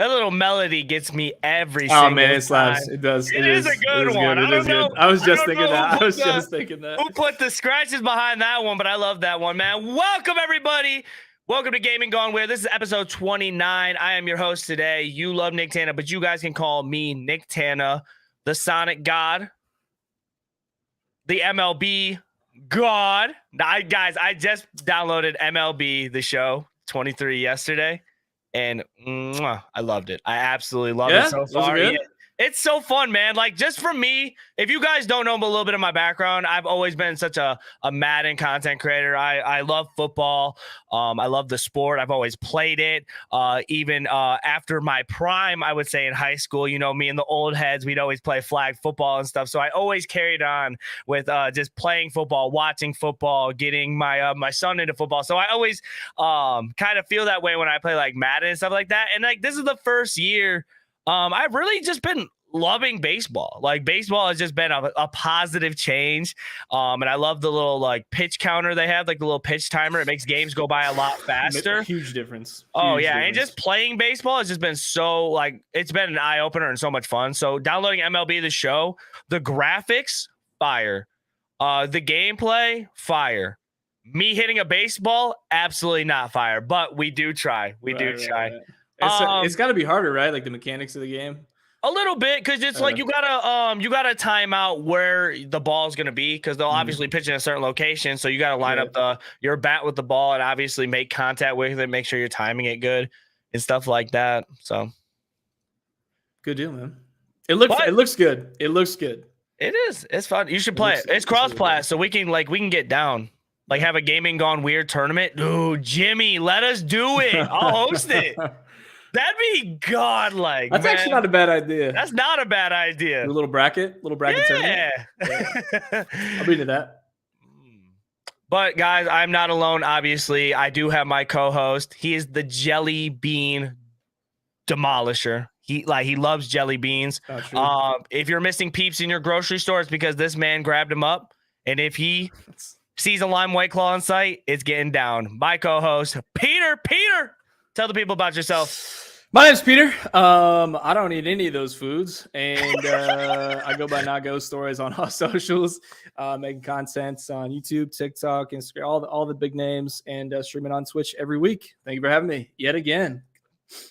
That little melody gets me every Oh single man, it time. slaps. It does. It is a good one. I don't know. I was just I don't thinking know that. I was just thinking that. Who put the scratches behind that one, but I love that one, man. Welcome, everybody. Welcome to Gaming Gone Weird. This is episode 29. I am your host today. You love Nicktana, but you guys can call me Nicktana, the Sonic God, the MLB God. Guys, I just downloaded MLB The Show 23 yesterday. And I loved it. I absolutely love it so far. Yeah, it's so fun, man. Like, just for me, if you guys don't know a little bit of my background, I've always been such a Madden content creator. I love football. I love the sport. I've always played it. Even after my prime, I would say in high school, you know, me and the old heads, we'd always play flag football and stuff. So I always carried on with just playing football, watching football, getting my my son into football. So I always kind of feel that way when I play like Madden and stuff like that. And like, this is the first year I've really just been loving baseball. Like, baseball has just been a positive change. And I love the little like pitch counter they have, like the little pitch timer. It makes games go by a lot faster. Huge difference. Huge difference. And just playing baseball has just been so, like, it's been an eye opener and so much fun. So downloading MLB The Show, the graphics, fire. The gameplay, fire. Me hitting a baseball, absolutely not fire, but we do try. We do try. It's got to be harder, right? Like the mechanics of the game. A little bit, because it's like you gotta time out where the ball is gonna be, because they'll obviously pitch in a certain location, so you gotta line up your bat with the ball and obviously make contact with it, make sure you're timing it good and stuff like that. So good deal, man. It looks good. It looks good. It is. It's fun. You should play it. It's cross-plat, so we can get down. Like, have a Gaming Gone Weird tournament. Dude, Jimmy, let us do it. I'll host it. That'd be godlike. That's actually not a bad idea. That's not a bad idea. A little bracket tournament. Yeah. I'll be into that. But guys, I'm not alone. Obviously, I do have my co-host. He is the jelly bean demolisher. He loves jelly beans. If you're missing peeps in your grocery store, it's because this man grabbed him up. And if he sees a lime white claw on site, it's getting down. My co-host, Peter. Peter, tell the people about yourself. My name's Peter. I don't eat any of those foods, and I go by Not Ghost Stories on all socials, making content on YouTube, TikTok, Instagram, all the big names, and streaming on Twitch every week. Thank you for having me yet again.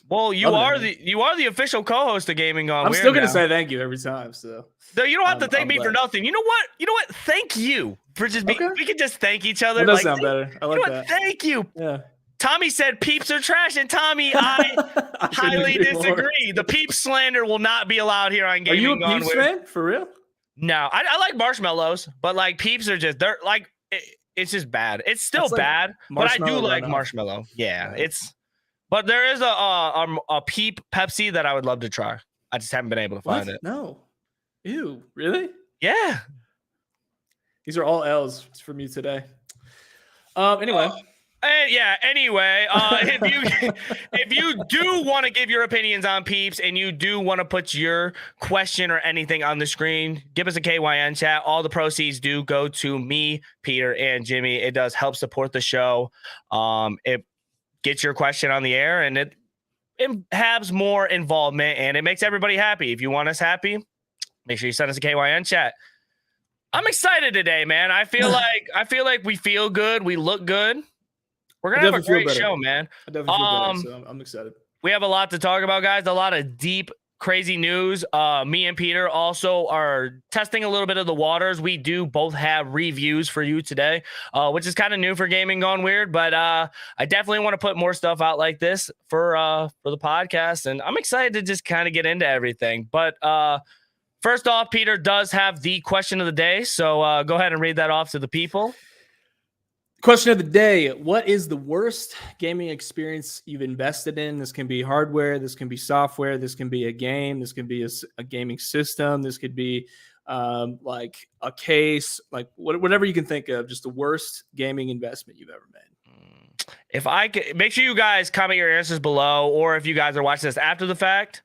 Well, you are the official co-host of Gaming Gone Weird. I'm still gonna say thank you every time. So no, you don't have to thank me for nothing. You know what? Thank you for just being. Okay. We can just thank each other. That does sound better. I like that. Thank you. Yeah. Tommy said peeps are trash, and Tommy, I highly disagree. The peep slander will not be allowed here on Gaming Gone Weird. Are you a peeps fan? For real? No, I like marshmallows, but like peeps are just, they're like, it's just bad. It's still bad, but I do like marshmallow. Yeah, but there is a peep Pepsi that I would love to try. I just haven't been able to find it. No. Ew, really? Yeah. These are all L's for me today. Anyway. Anyway, if you do want to give your opinions on peeps and you do want to put your question or anything on the screen, give us a KYN chat. All the proceeds do go to me, Peter, and Jimmy. It does help support the show. It gets your question on the air, and it has more involvement, and it makes everybody happy. If you want us happy, make sure you send us a KYN chat. I'm excited today, man. I feel like we feel good. We look good. We're going to have a great show, man. I definitely feel better, so I'm excited. We have a lot to talk about, guys. A lot of deep, crazy news. Me and Peter also are testing a little bit of the waters. We do both have reviews for you today, which is kind of new for Gaming Gone Weird. But I definitely want to put more stuff out like this for the podcast. And I'm excited to just kind of get into everything. But first off, Peter does have the question of the day. So go ahead and read that off to the people. Question of the day: what is the worst gaming experience you've invested in? This can be hardware, this can be software, this can be a game, this can be a gaming system, this could be like a case, like whatever you can think of. Just the worst gaming investment you've ever made. If I could, make sure you guys comment your answers below, or if you guys are watching this after the fact,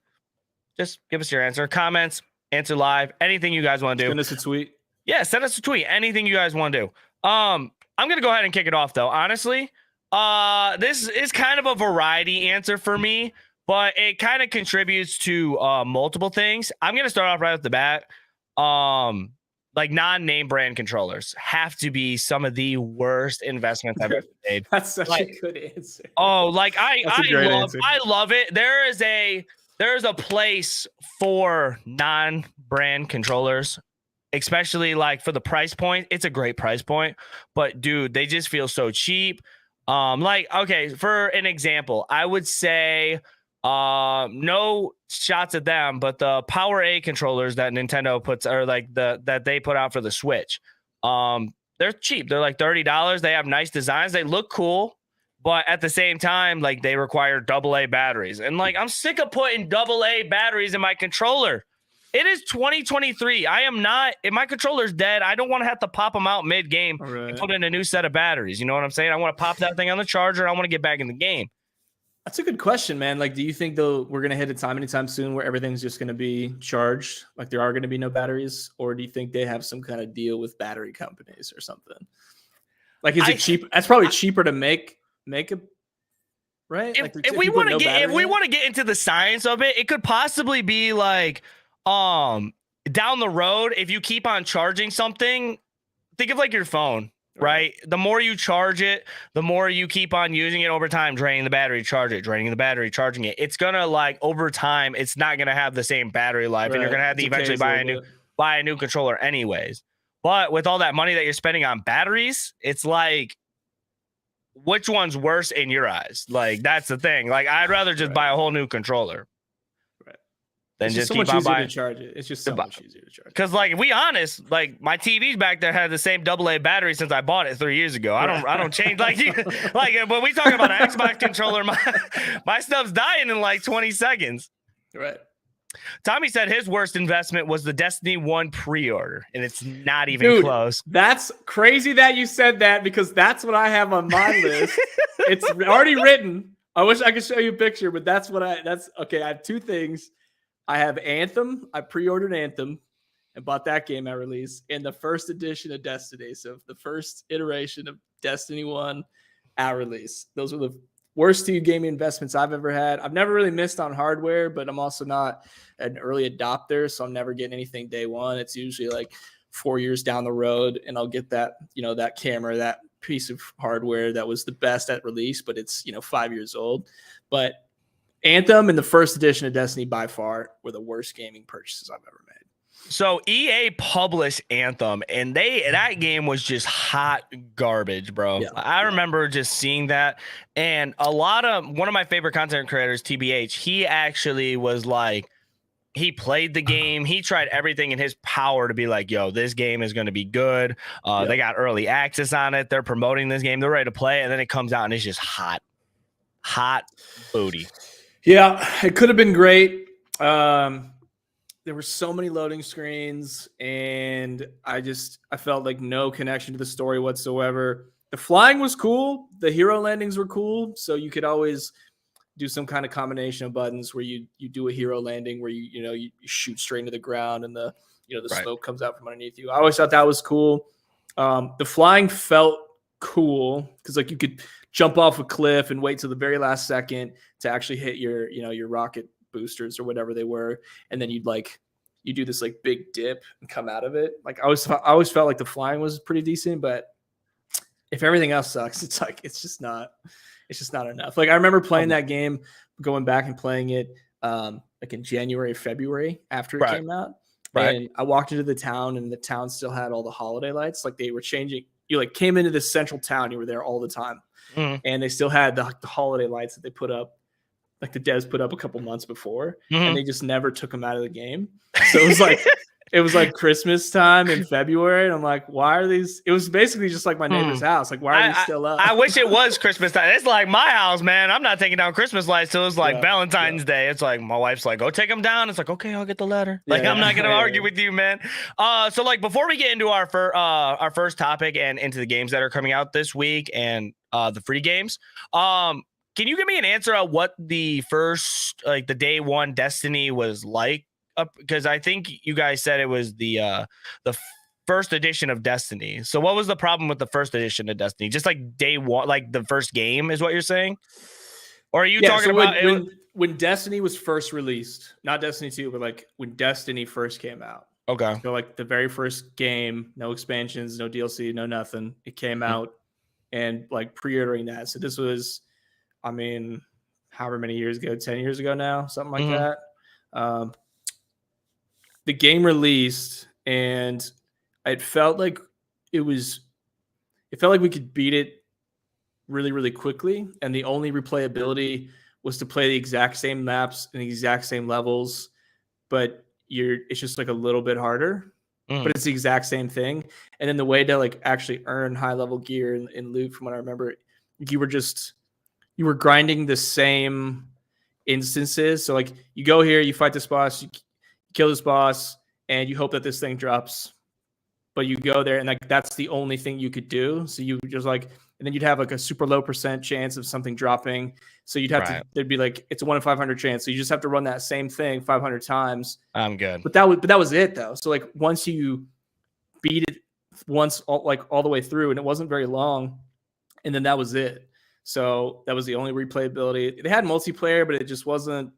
just give us your answer, comments, answer live, anything you guys want to do. Send us a tweet. Yeah, send us a tweet. Anything you guys want to do. I'm going to go ahead and kick it off, though. Honestly, this is kind of a variety answer for me, but it kind of contributes to multiple things. I'm gonna start off right off the bat. Like non-name brand controllers have to be some of the worst investments I've ever made. That's such like, a good answer. Oh, like That's a great answer. I love it. There's a place for non-brand controllers, especially like for the price point. It's a great price point, but dude, they just feel so cheap. Like, okay, for an example, I would say no shots at them, but the Power A controllers that Nintendo puts, or like that they put out for the Switch, they're cheap. They're like $30. They have nice designs. They look cool, but at the same time, like they require AA batteries. And like I'm sick of putting AA batteries in my controller. It is 2023. I am not, if my controller's dead, I don't want to have to pop them out mid-game and put in a new set of batteries. You know what I'm saying? I want to pop that thing on the charger. I want to get back in the game. That's a good question, man. Like, do you think though we're gonna hit a time anytime soon where everything's just gonna be charged? Like there are gonna be no batteries, or do you think they have some kind of deal with battery companies or something? Like, is it cheap? That's probably cheaper to make a right. If we want to get into the science of it, it could possibly be like down the road, if you keep on charging something, think of like your phone. Right. The more you charge it, the more you keep on using it over time, draining the battery, draining the battery, charging it. It's going to like over time, it's not going to have the same battery life and you're going to have to eventually buy a new controller anyways. But with all that money that you're spending on batteries, it's like, which one's worse in your eyes? Like, that's the thing. Like, I'd rather just buy a whole new controller. Then it's just so keep much on easier buying. to charge it. It's just so much easier to charge. Because, like, if we honest, like my TV's back there had the same AA battery since I bought it 3 years ago. I don't change like when we talking about an Xbox controller, my stuff's dying in like 20 seconds. Right. Tommy said his worst investment was the Destiny 1 pre-order, and it's not even close. That's crazy that you said that because that's what I have on my list. It's already written. I wish I could show you a picture, but that's okay. I have two things. I have Anthem. I pre-ordered Anthem and bought that game at release and the first edition of Destiny. So the first iteration of Destiny 1 at release. Those were the worst two gaming investments I've ever had. I've never really missed on hardware, but I'm also not an early adopter. So I'm never getting anything day one. It's usually like 4 years down the road and I'll get that, that camera, that piece of hardware that was the best at release, but it's, 5 years old. But Anthem and the first edition of Destiny by far were the worst gaming purchases I've ever made. So EA published Anthem and that game was just hot garbage, bro. Yeah, I remember just seeing that. And one of my favorite content creators, TBH, he actually was like, he played the game. He tried everything in his power to be like, yo, this game is going to be good. They got early access on it. They're promoting this game. They're ready to play it. And then it comes out and it's just hot booty. Yeah, it could have been great. There were so many loading screens, and I felt like no connection to the story whatsoever. The flying was cool. The hero landings were cool. So you could always do some kind of combination of buttons where you do a hero landing where you shoot straight into the ground and the smoke comes out from underneath you. I always thought that was cool. The flying felt cool because like you could jump off a cliff and wait till the very last second to actually hit your rocket boosters or whatever they were, and then you do this like big dip and come out of it. Like I always felt like the flying was pretty decent, but if everything else sucks, it's just not enough. Like I remember playing that game, going back and playing it like in January, February after it came out. Right. And I walked into the town and the town still had all the holiday lights. Like they were changing. You like came into this central town. You were there all the time. And they still had the holiday lights that they put up, like the devs put up a couple months before, and they just never took them out of the game. So it was like Christmas time in February, and I'm like, why are these? It was basically just like my neighbor's house. Like, why are these still up? I wish it was Christmas time. It's like my house, man. I'm not taking down Christmas lights till it's like Valentine's Day. It's like my wife's like, go take them down. It's like, okay, I'll get the letter. Like I'm not gonna argue with you, man. So like before we get into our first topic and into the games that are coming out this week and the free games, can you give me an answer on what the first, like the day one Destiny was like? Because I think you guys said it was the first edition of Destiny. So what was the problem with the first edition of Destiny? Just like day one, like the first game is what you're saying? Or are you talking about when Destiny was first released, not Destiny 2, but like when Destiny first came out. Okay. So like the very first game, no expansions, no DLC, no nothing. It came out and like pre-ordering that. So this was, I mean, however many years ago, 10 years ago now, something like that. The game released and it felt like we could beat it really, really quickly. And the only replayability was to play the exact same maps and the exact same levels, but it's just like a little bit harder, but it's the exact same thing. And then the way to like actually earn high level gear and loot, from what I remember, you were grinding the same instances. So like you go here, you fight this boss, you kill this boss, and you hope that this thing drops. But you go there and like that's the only thing you could do. So you just like, and then you'd have like a super low % chance of something dropping. So you'd have to, there'd be like, it's a 1 in 500 chance. So you just have to run that same thing 500 times. I'm good. But that was it though. So like once you beat it all the way through, and it wasn't very long, and then that was it. So that was the only replayability. They had multiplayer, but it just wasn't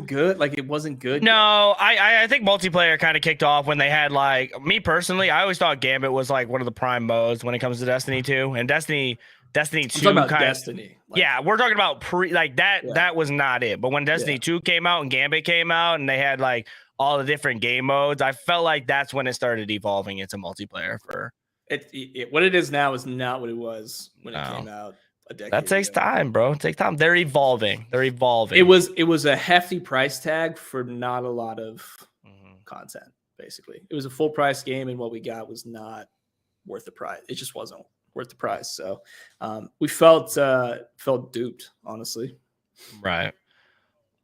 good. Like it wasn't good. No, I think multiplayer kind of kicked off when they had like, me personally, I always thought Gambit was like one of the prime modes when it comes to Destiny 2, and Destiny 2 Destiny. Yeah, we're talking about that was not it. But when Destiny 2 came out and Gambit came out and they had like all the different game modes, I felt like that's when it started evolving into multiplayer for what it is now is not what it was when it came out. That takes time, bro. It takes time. They're evolving. It was a hefty price tag for not a lot of content. Basically, it was a full price game, and what we got was not worth the price. It just wasn't worth the price. So we felt duped, honestly. Right.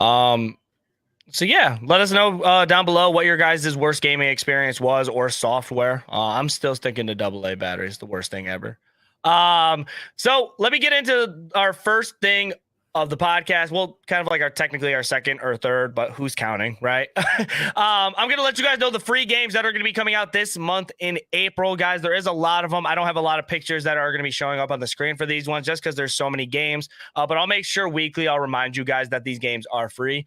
So yeah, let us know down below what your guys' worst gaming experience was, or software. I'm still sticking to AA batteries, the worst thing ever. So let me get into our first thing of the podcast. Well, kind of like technically our second or third, but who's counting, right? I'm going to let you guys know the free games that are going to be coming out this month in April, guys. There is a lot of them. I don't have a lot of pictures that are going to be showing up on the screen for these ones just because there's so many games, but I'll make sure weekly I'll remind you guys that these games are free.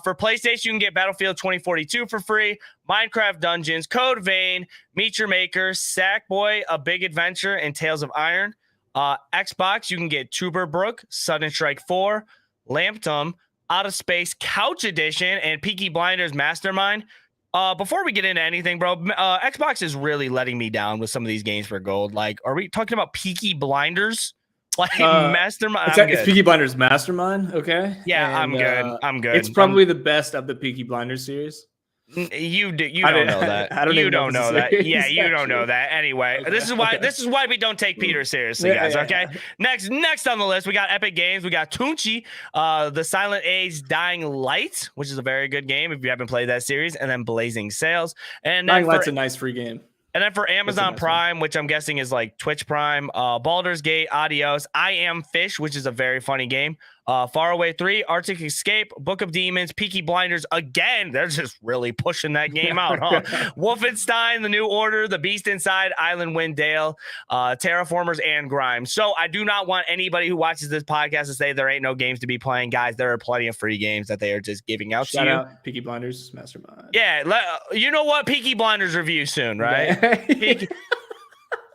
For PlayStation, you can get Battlefield 2042 for free, Minecraft Dungeons, Code Vein, Meet Your Maker, Sackboy, A Big Adventure, and Tales of Iron. Xbox, you can get Tuberbrook, Sudden Strike 4, Lamptum, Out of Space Couch Edition, and Peaky Blinders Mastermind. Before we get into anything, bro, Xbox is really letting me down with some of these games for gold. Like, are we talking about Peaky Blinders? Like Mastermind? It's Peaky Blinders Mastermind, okay? Yeah, and, I'm good. It's probably the best of the Peaky Blinders series. You don't know that. You don't know that. Yeah, you don't know that. Anyway, okay, this is why we don't take Peter seriously, guys. Okay. Next on the list, we got Epic Games. We got Tunchi, the Silent Age Dying Light, which is a very good game if you haven't played that series, and then Blazing Sails. And Dying Light's a nice free game. And then for Amazon Prime, which I'm guessing is like Twitch Prime, Baldur's Gate, Adios, I Am Fish, which is a very funny game, Faraway 3, Arctic Escape, Book of Demons, Peaky Blinders. Again, they're just really pushing that game out, huh? Wolfenstein, The New Order, The Beast Inside, Island Wind Dale, Terraformers, and Grimes. So I do not want anybody who watches this podcast to say there ain't no games to be playing. Guys, there are plenty of free games that they are just giving out to you. Shout out Peaky Blinders Mastermind. Yeah, you know what? Peaky Blinders review soon, right? It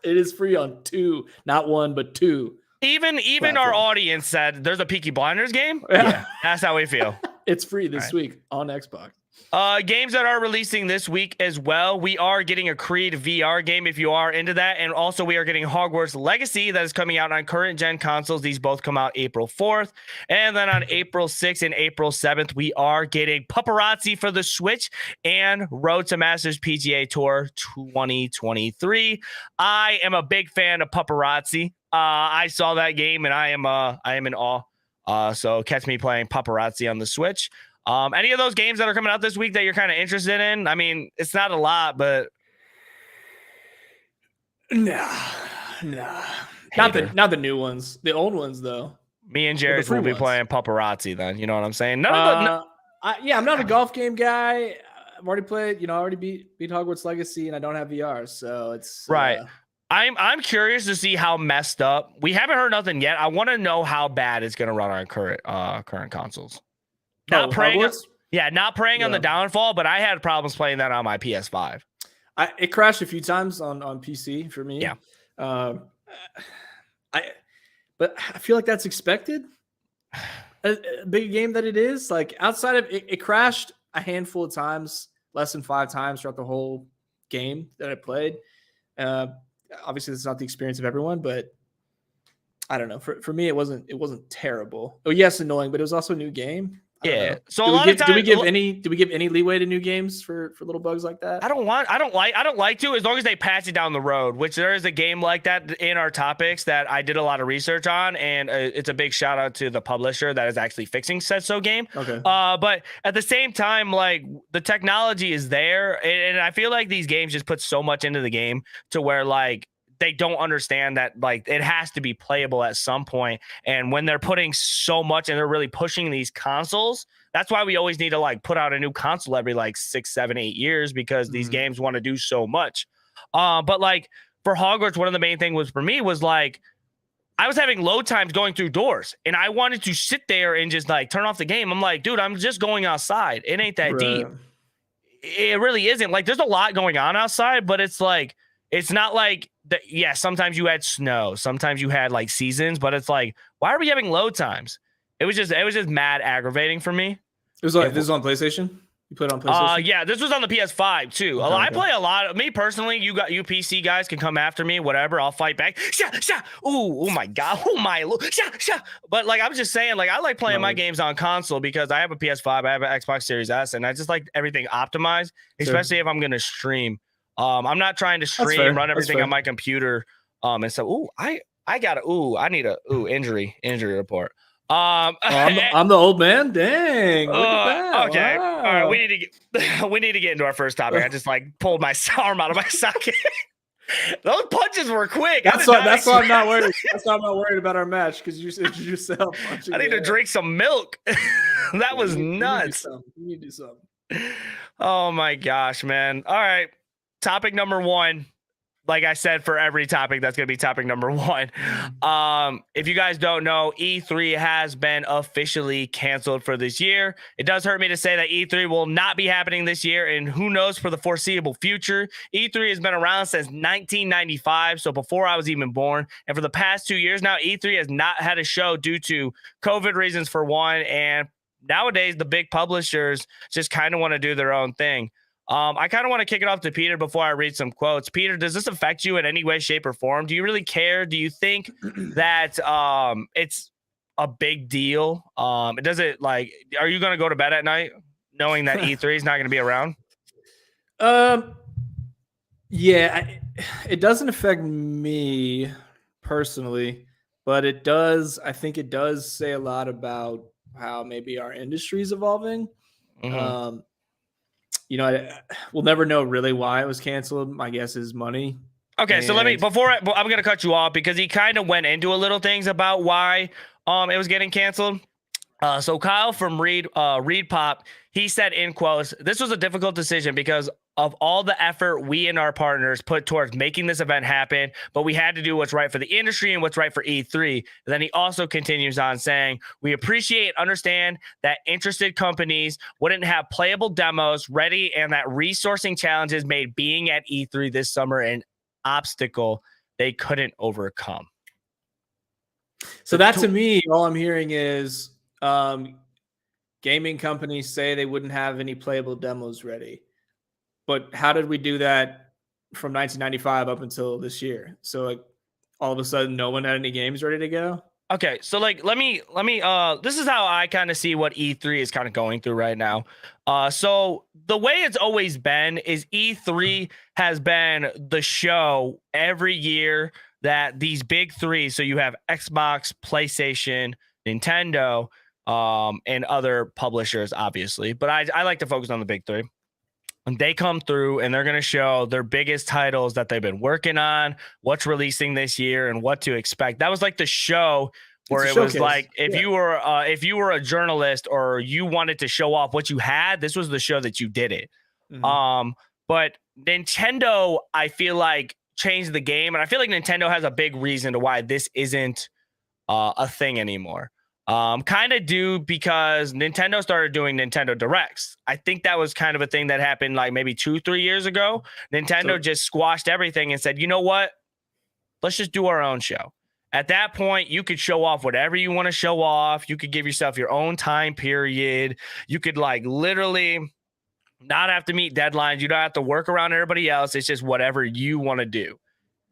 is free on 2, not 1, but 2. Even our audience said there's a Peaky Blinders game. Yeah, that's how we feel. It's free this week on Xbox. Games that are releasing this week as well. We are getting a Creed VR game if you are into that. And also we are getting Hogwarts Legacy that is coming out on current gen consoles. These both come out April 4th. And then on April 6th and April 7th, we are getting Paparazzi for the Switch and Road to Masters PGA Tour 2023. I am a big fan of Paparazzi. I saw that game and I am in awe. So catch me playing Paparazzi on the Switch. Any of those games that are coming out this week that you're kind of interested in? I mean, it's not a lot, but nah. Not the new ones. The old ones though. Me and Jared will be playing Paparazzi then. You know what I'm saying? I'm not a golf game guy. I've already played, already beat Hogwarts Legacy, and I don't have VR, so it's right. I'm curious to see how messed up. We haven't heard nothing yet. I want to know how bad it's going to run on current consoles. Not praying. Hogwarts? Not praying on the downfall, but I had problems playing that on my PS5. It crashed a few times on PC for me. Yeah. But I feel like that's expected. A big game that it is, like outside of it crashed a handful of times, less than 5 times throughout the whole game that I played. Obviously, that's not the experience of everyone, but I don't know. For me, it wasn't terrible. Oh, yes, annoying, but it was also a new game. Yeah. So do we give any leeway to new games for little bugs like that? I don't like to, as long as they patch it down the road, which there is a game like that in our topics that I did a lot of research on, and it's a big shout out to the publisher that is actually fixing said game. Okay. But at the same time, like the technology is there, and I feel like these games just put so much into the game to where like they don't understand that like it has to be playable at some point. And when they're putting so much and they're really pushing these consoles, that's why we always need to like put out a new console every like 6, 7, 8 years, because these games want to do so much. But like for Hogwarts, one of the main things was for me was like, I was having load times going through doors and I wanted to sit there and just like turn off the game. I'm like, dude, I'm just going outside. It ain't that deep. It really isn't. Like there's a lot going on outside, but it's like, it's not like that. Yeah, sometimes you had snow, sometimes you had like seasons, but it's like, why are we having load times? It was just mad aggravating for me. It was like, this is on PlayStation. You put it on PlayStation? Yeah, this was on the PS5 too. Okay, I play a lot. Me personally, you PC guys can come after me, whatever. I'll fight back. Oh my god. Oh my. But like I'm just saying, like I like playing my games on console because I have a PS5, I have an Xbox Series S, and I just like everything optimized, especially if I'm gonna stream. I'm not trying to stream, run everything on my computer. And so, I need a injury report. I'm the old man. Dang. Look at that. Okay. Wow. All right. We need to get into our first topic. I just like pulled my arm out of my socket. Those punches were quick. That's why I'm not worried. That's why I'm not worried about our match, because you said yourself. I need to drink some milk. That was nuts. You need to do something. Oh my gosh, man. All right. Topic number 1. Like I said, for every topic, that's going to be topic number 1. If you guys don't know, E3 has been officially canceled for this year. It does hurt me to say that E3 will not be happening this year, and who knows for the foreseeable future. E3 has been around since 1995, so before I was even born. And for the past 2 years now, E3 has not had a show due to COVID reasons for one, and nowadays the big publishers just kind of want to do their own thing. I kind of want to kick it off to Peter before I read some quotes. Peter, does this affect you in any way, shape, or form? Do you really care? Do you think that it's a big deal? Does it like, are you going to go to bed at night knowing that E3 is not going to be around? Yeah, it doesn't affect me personally, but it does. I think it does say a lot about how maybe our industry is evolving. Mm-hmm. We'll never know really why it was canceled. My guess is money. Okay, so I'm going to cut you off because he kind of went into a little things about why it was getting canceled. So Kyle from Read Pop, he said in quotes, "This was a difficult decision because of all the effort we and our partners put towards making this event happen, but we had to do what's right for the industry and what's right for E3. And then he also continues on saying, "We appreciate and understand that interested companies wouldn't have playable demos ready and that resourcing challenges made being at E3 this summer an obstacle they couldn't overcome." So that to me, all I'm hearing is gaming companies say they wouldn't have any playable demos ready. But how did we do that from 1995 up until this year? So like all of a sudden no one had any games ready to go? Okay, so like let me this is how I kind of see what E3 is kind of going through right now. So the way it's always been is E3 has been the show every year that these big three, so you have Xbox, PlayStation, Nintendo, and other publishers, obviously. But I like to focus on the big three. And they come through and they're going to show their biggest titles that they've been working on, what's releasing this year, and what to expect. That was like the show where it was like if you were a journalist or you wanted to show off what you had, this was the show that you did it. Mm-hmm. But Nintendo, I feel like changed the game. And I feel like Nintendo has a big reason to why this isn't a thing anymore. Kind of due because Nintendo started doing Nintendo Directs. I think that was kind of a thing that happened like maybe 2-3 years ago. Nintendo just squashed everything and said, you know what? Let's just do our own show. At that point, you could show off whatever you want to show off. You could give yourself your own time period. You could like literally not have to meet deadlines. You don't have to work around everybody else. It's just whatever you want to do.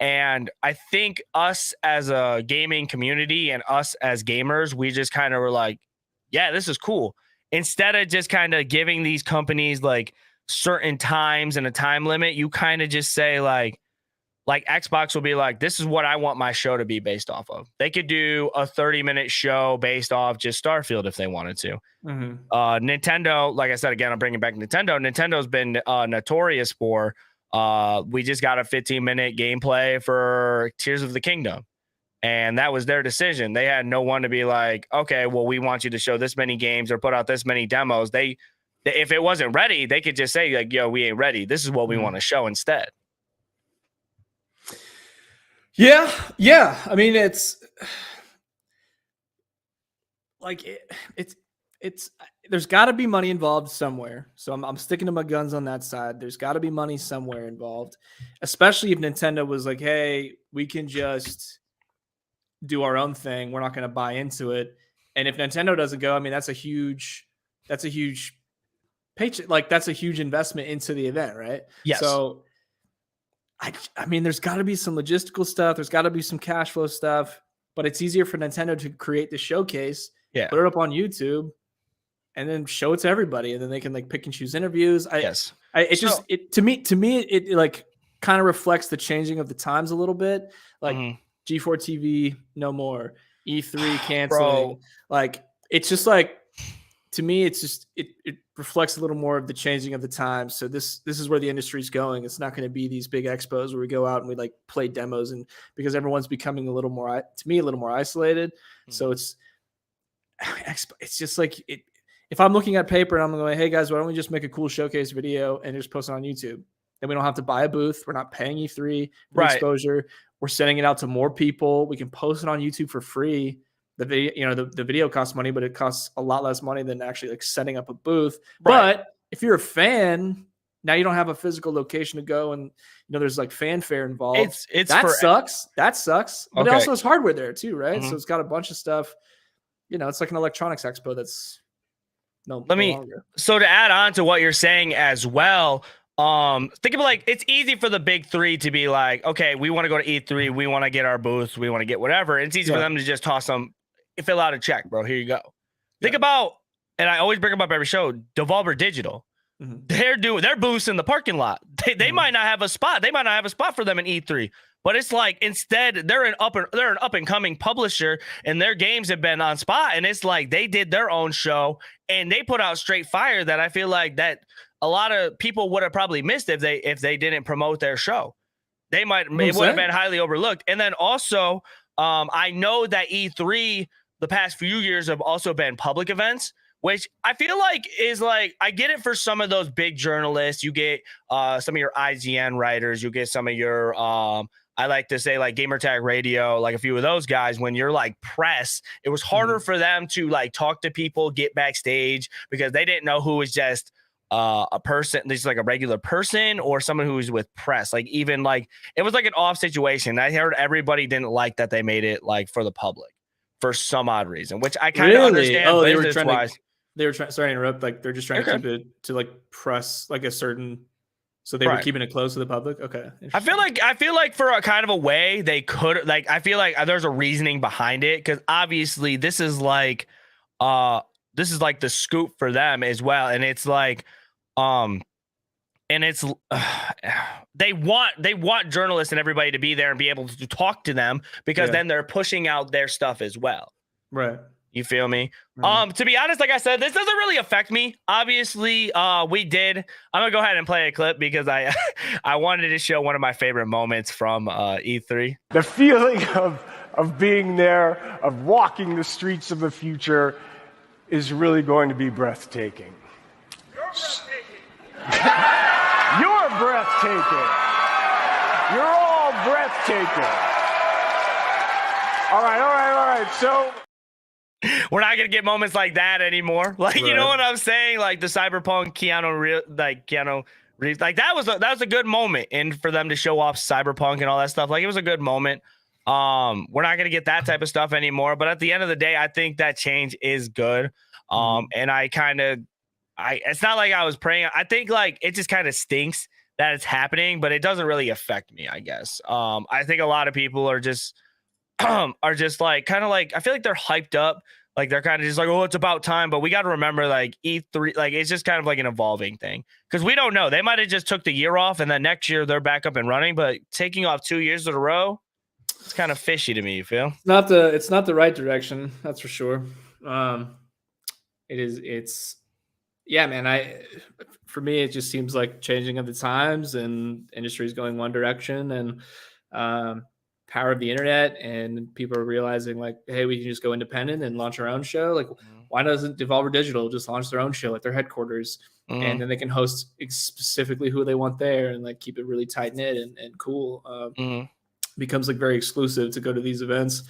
And I think us as a gaming community and us as gamers, we just kind of were like, yeah, this is cool. Instead of just kind of giving these companies like certain times and a time limit, you kind of just say like Xbox will be like, this is what I want my show to be based off of. They could do a 30-minute show based off just Starfield if they wanted to. Nintendo, like I said, again, I'm bringing back Nintendo. Nintendo's been notorious for, we just got a 15-minute gameplay for Tears of the Kingdom. And that was their decision. They had no one to be like, okay, well, we want you to show this many games or put out this many demos. If it wasn't ready, they could just say like, yo, we ain't ready. This is what we want to show instead. Yeah. I mean, it's like it's there's got to be money involved somewhere. So I'm sticking to my guns on that side. There's got to be money somewhere involved, especially if Nintendo was like, hey, we can just do our own thing. We're not going to buy into it. And if Nintendo doesn't go, I mean, that's a huge paycheck. Like that's a huge investment into the event, right? Yes. So I mean, there's got to be some logistical stuff. There's got to be some cash flow stuff, but it's easier for Nintendo to create the showcase, put it up on YouTube, and then show it to everybody, and then they can like pick and choose interviews. To me, it like kind of reflects the changing of the times a little bit. Like G4 TV, no more. E3 canceling. Like it's just like, to me, it's just it reflects a little more of the changing of the times. So this is where the industry's going. It's not going to be these big expos where we go out and we like play demos, and because everyone's becoming a little more isolated. So it's just like if I'm looking at paper and I'm going, hey guys, why don't we just make a cool showcase video and just post it on YouTube? Then we don't have to buy a booth. We're not paying E3 for exposure. We're sending it out to more people. We can post it on YouTube for free. The video, the video costs money, but it costs a lot less money than actually like setting up a booth. Right. But if you're a fan, now you don't have a physical location to go, and there's like fanfare involved. Sucks. That sucks. But it also has hardware there too, right? So it's got a bunch of stuff. It's like an electronics expo that's no longer. So to add on to what you're saying as well, think of it like it's easy for the big three to be like, okay, we want to go to E3, we want to get our booths, we want to get whatever. It's easy for them to just toss them. Fill out a check, bro. Here you go. Think about, and I always bring them up every show, Devolver Digital. They're booths in the parking lot. They might not have a spot. They might not have a spot for them in E3. But it's like instead they're an up and coming publisher, and their games have been on spot. And it's like they did their own show and they put out straight fire that I feel like that a lot of people would have probably missed if they didn't promote their show. It would have been highly overlooked. And then also, I know that E3 the past few years have also been public events, which I feel like is like, I get it for some of those big journalists. You get some of your IGN writers, you get some of your, I like to say like Gamertag Radio, like a few of those guys. When you're like press, it was harder for them to like talk to people, get backstage, because they didn't know who was just a person, just like a regular person, or someone who was with press. Like even like it was like an off situation. I heard everybody didn't like that they made it like for the public for some odd reason, which I kind of understand. Oh, they were trying sorry to interrupt. Like they're just trying to keep it to like press like a certain. So they were keeping it close to the public. Okay. I feel like for a kind of a way they could, like, I feel like there's a reasoning behind it. Cause obviously this is like the scoop for them as well. And it's like, and it's, they want journalists and everybody to be there and be able to talk to them, because then they're pushing out their stuff as well. Right. You feel me? To be honest, like I said, this doesn't really affect me. Obviously, I'm gonna go ahead and play a clip because I wanted to show one of my favorite moments from E3. The feeling of being there, of walking the streets of the future, is really going to be breathtaking. You're breathtaking. You're all breathtaking. All right. So we're not gonna get moments like that anymore. Like, you know what I'm saying? Like the Cyberpunk Keanu Reeves, like that was a good moment, and for them to show off Cyberpunk and all that stuff, like it was a good moment. We're not gonna get that type of stuff anymore. But at the end of the day, I think that change is good. And it's not like I was praying. I think like it just kind of stinks that it's happening, but it doesn't really affect me, I guess. I think a lot of people are just like kind of like, I feel like they're hyped up. Like they're kind of just like, oh, it's about time. But we got to remember like E3, like it's just kind of like an evolving thing, because we don't know. They might have just took the year off and then next year they're back up and running. But taking off 2 years in a row, it's kind of fishy to me. You feel? It's not the right direction. That's for sure. It's yeah, man. For me, it just seems like changing of the times, and industry is going one direction, and power of the internet, and people are realizing like, hey, we can just go independent and launch our own show. Like, why doesn't Devolver Digital just launch their own show at their headquarters, and then they can host specifically who they want there, and like keep it really tight knit and cool. Becomes like very exclusive to go to these events.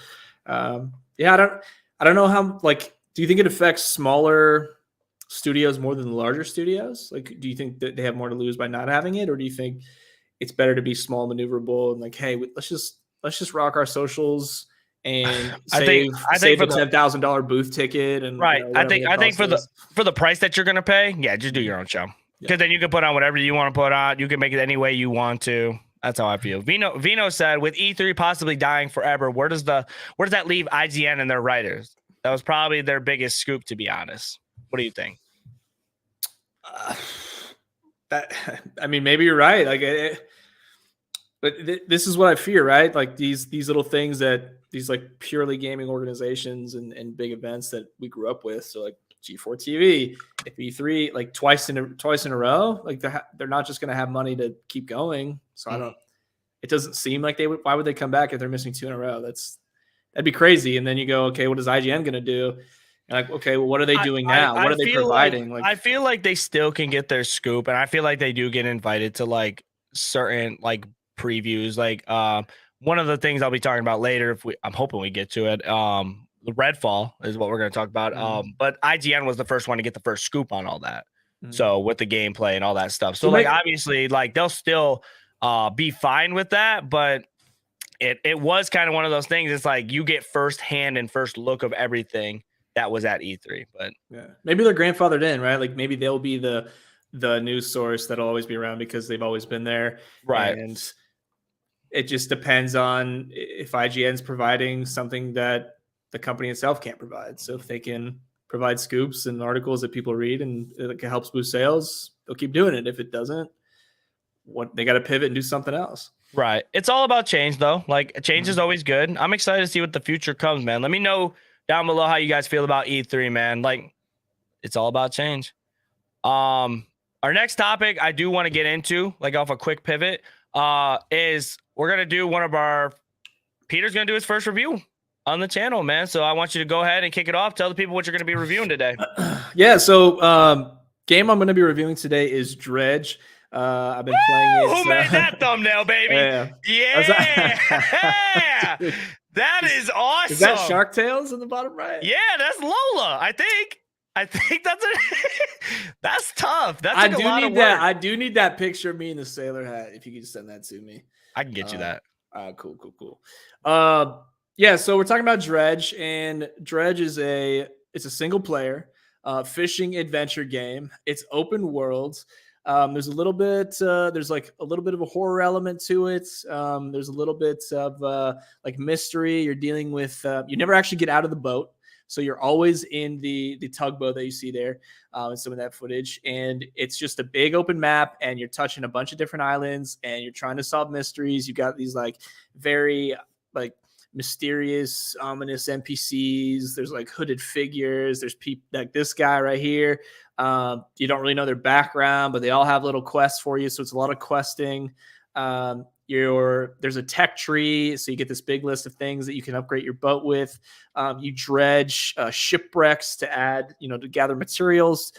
I don't know how, like, do you think it affects smaller studios more than the larger studios? Like, do you think that they have more to lose by not having it, or do you think it's better to be small, maneuverable, and like, hey, let's just rock our socials and save a $10,000 booth ticket, and right. I think for the price that you're gonna pay, yeah, just do your own show, because then you can put on whatever you want to put on. You can make it any way you want to. That's how I feel. Vino said, with E3 possibly dying forever, where does that leave IGN and their writers? That was probably their biggest scoop, to be honest. What do you think? Maybe you're right. Like, but this is what I fear, right? Like these little things that these like purely gaming organizations and big events that we grew up with. So like G4 TV, if E3, like twice in a row, like they're not just going to have money to keep going. So it doesn't seem like they would. Why would they come back if they're missing 2 in a row? That'd be crazy. And then you go, okay, what is IGN going to do? And like, okay, well, what are they doing now? What are they providing? Like, I feel like they still can get their scoop, and I feel like they do get invited to like certain like previews. Like one of the things I'll be talking about later, I'm hoping we get to it. The Redfall is what we're going to talk about. But IGN was the first one to get the first scoop on all that. So with the gameplay and all that stuff. So like obviously like they'll still be fine with that, but it was kind of one of those things. It's like you get first hand and first look of everything that was at E3. But yeah, maybe they're grandfathered in, right? Like maybe they'll be the news source that'll always be around because they've always been there, right? And it just depends on if IGN's providing something that the company itself can't provide. So if they can provide scoops and articles that people read and it helps boost sales, they'll keep doing it. If it doesn't, they got to pivot and do something else. Right. It's all about change, though. Like change is always good. I'm excited to see what the future comes, man. Let me know down below how you guys feel about E3, man. Like it's all about change. Our next topic I do want to get into, like off a quick pivot, is we're gonna do Peter's gonna do his first review on the channel, man. So I want you to go ahead and kick it off. Tell the people what you're gonna be reviewing today. Yeah. So game I'm gonna be reviewing today is Dredge. I've been playing it. Who made that thumbnail, baby? Yeah. That is awesome. Is that Shark Tales in the bottom right? Yeah, that's Lola. I think that's it. That's tough. That's like a lot of work. I do need that picture of me in the sailor hat. If you could send that to me, I can get you that. Cool. Yeah. So we're talking about Dredge, and Dredge is it's a single player fishing adventure game. It's open world. There's a little bit there's like a little bit of a horror element to it. There's a little bit of like mystery. You're dealing with you never actually get out of the boat, so you're always in the tugboat that you see there in some of that footage. And it's just a big open map, and you're touching a bunch of different islands, and you're trying to solve mysteries. You got these like very like mysterious, ominous NPCs. There's like hooded figures. There's people like this guy right here. You don't really know their background, but they all have little quests for you. So it's a lot of questing. There's a tech tree, so you get this big list of things that you can upgrade your boat with. You dredge shipwrecks to add, to gather materials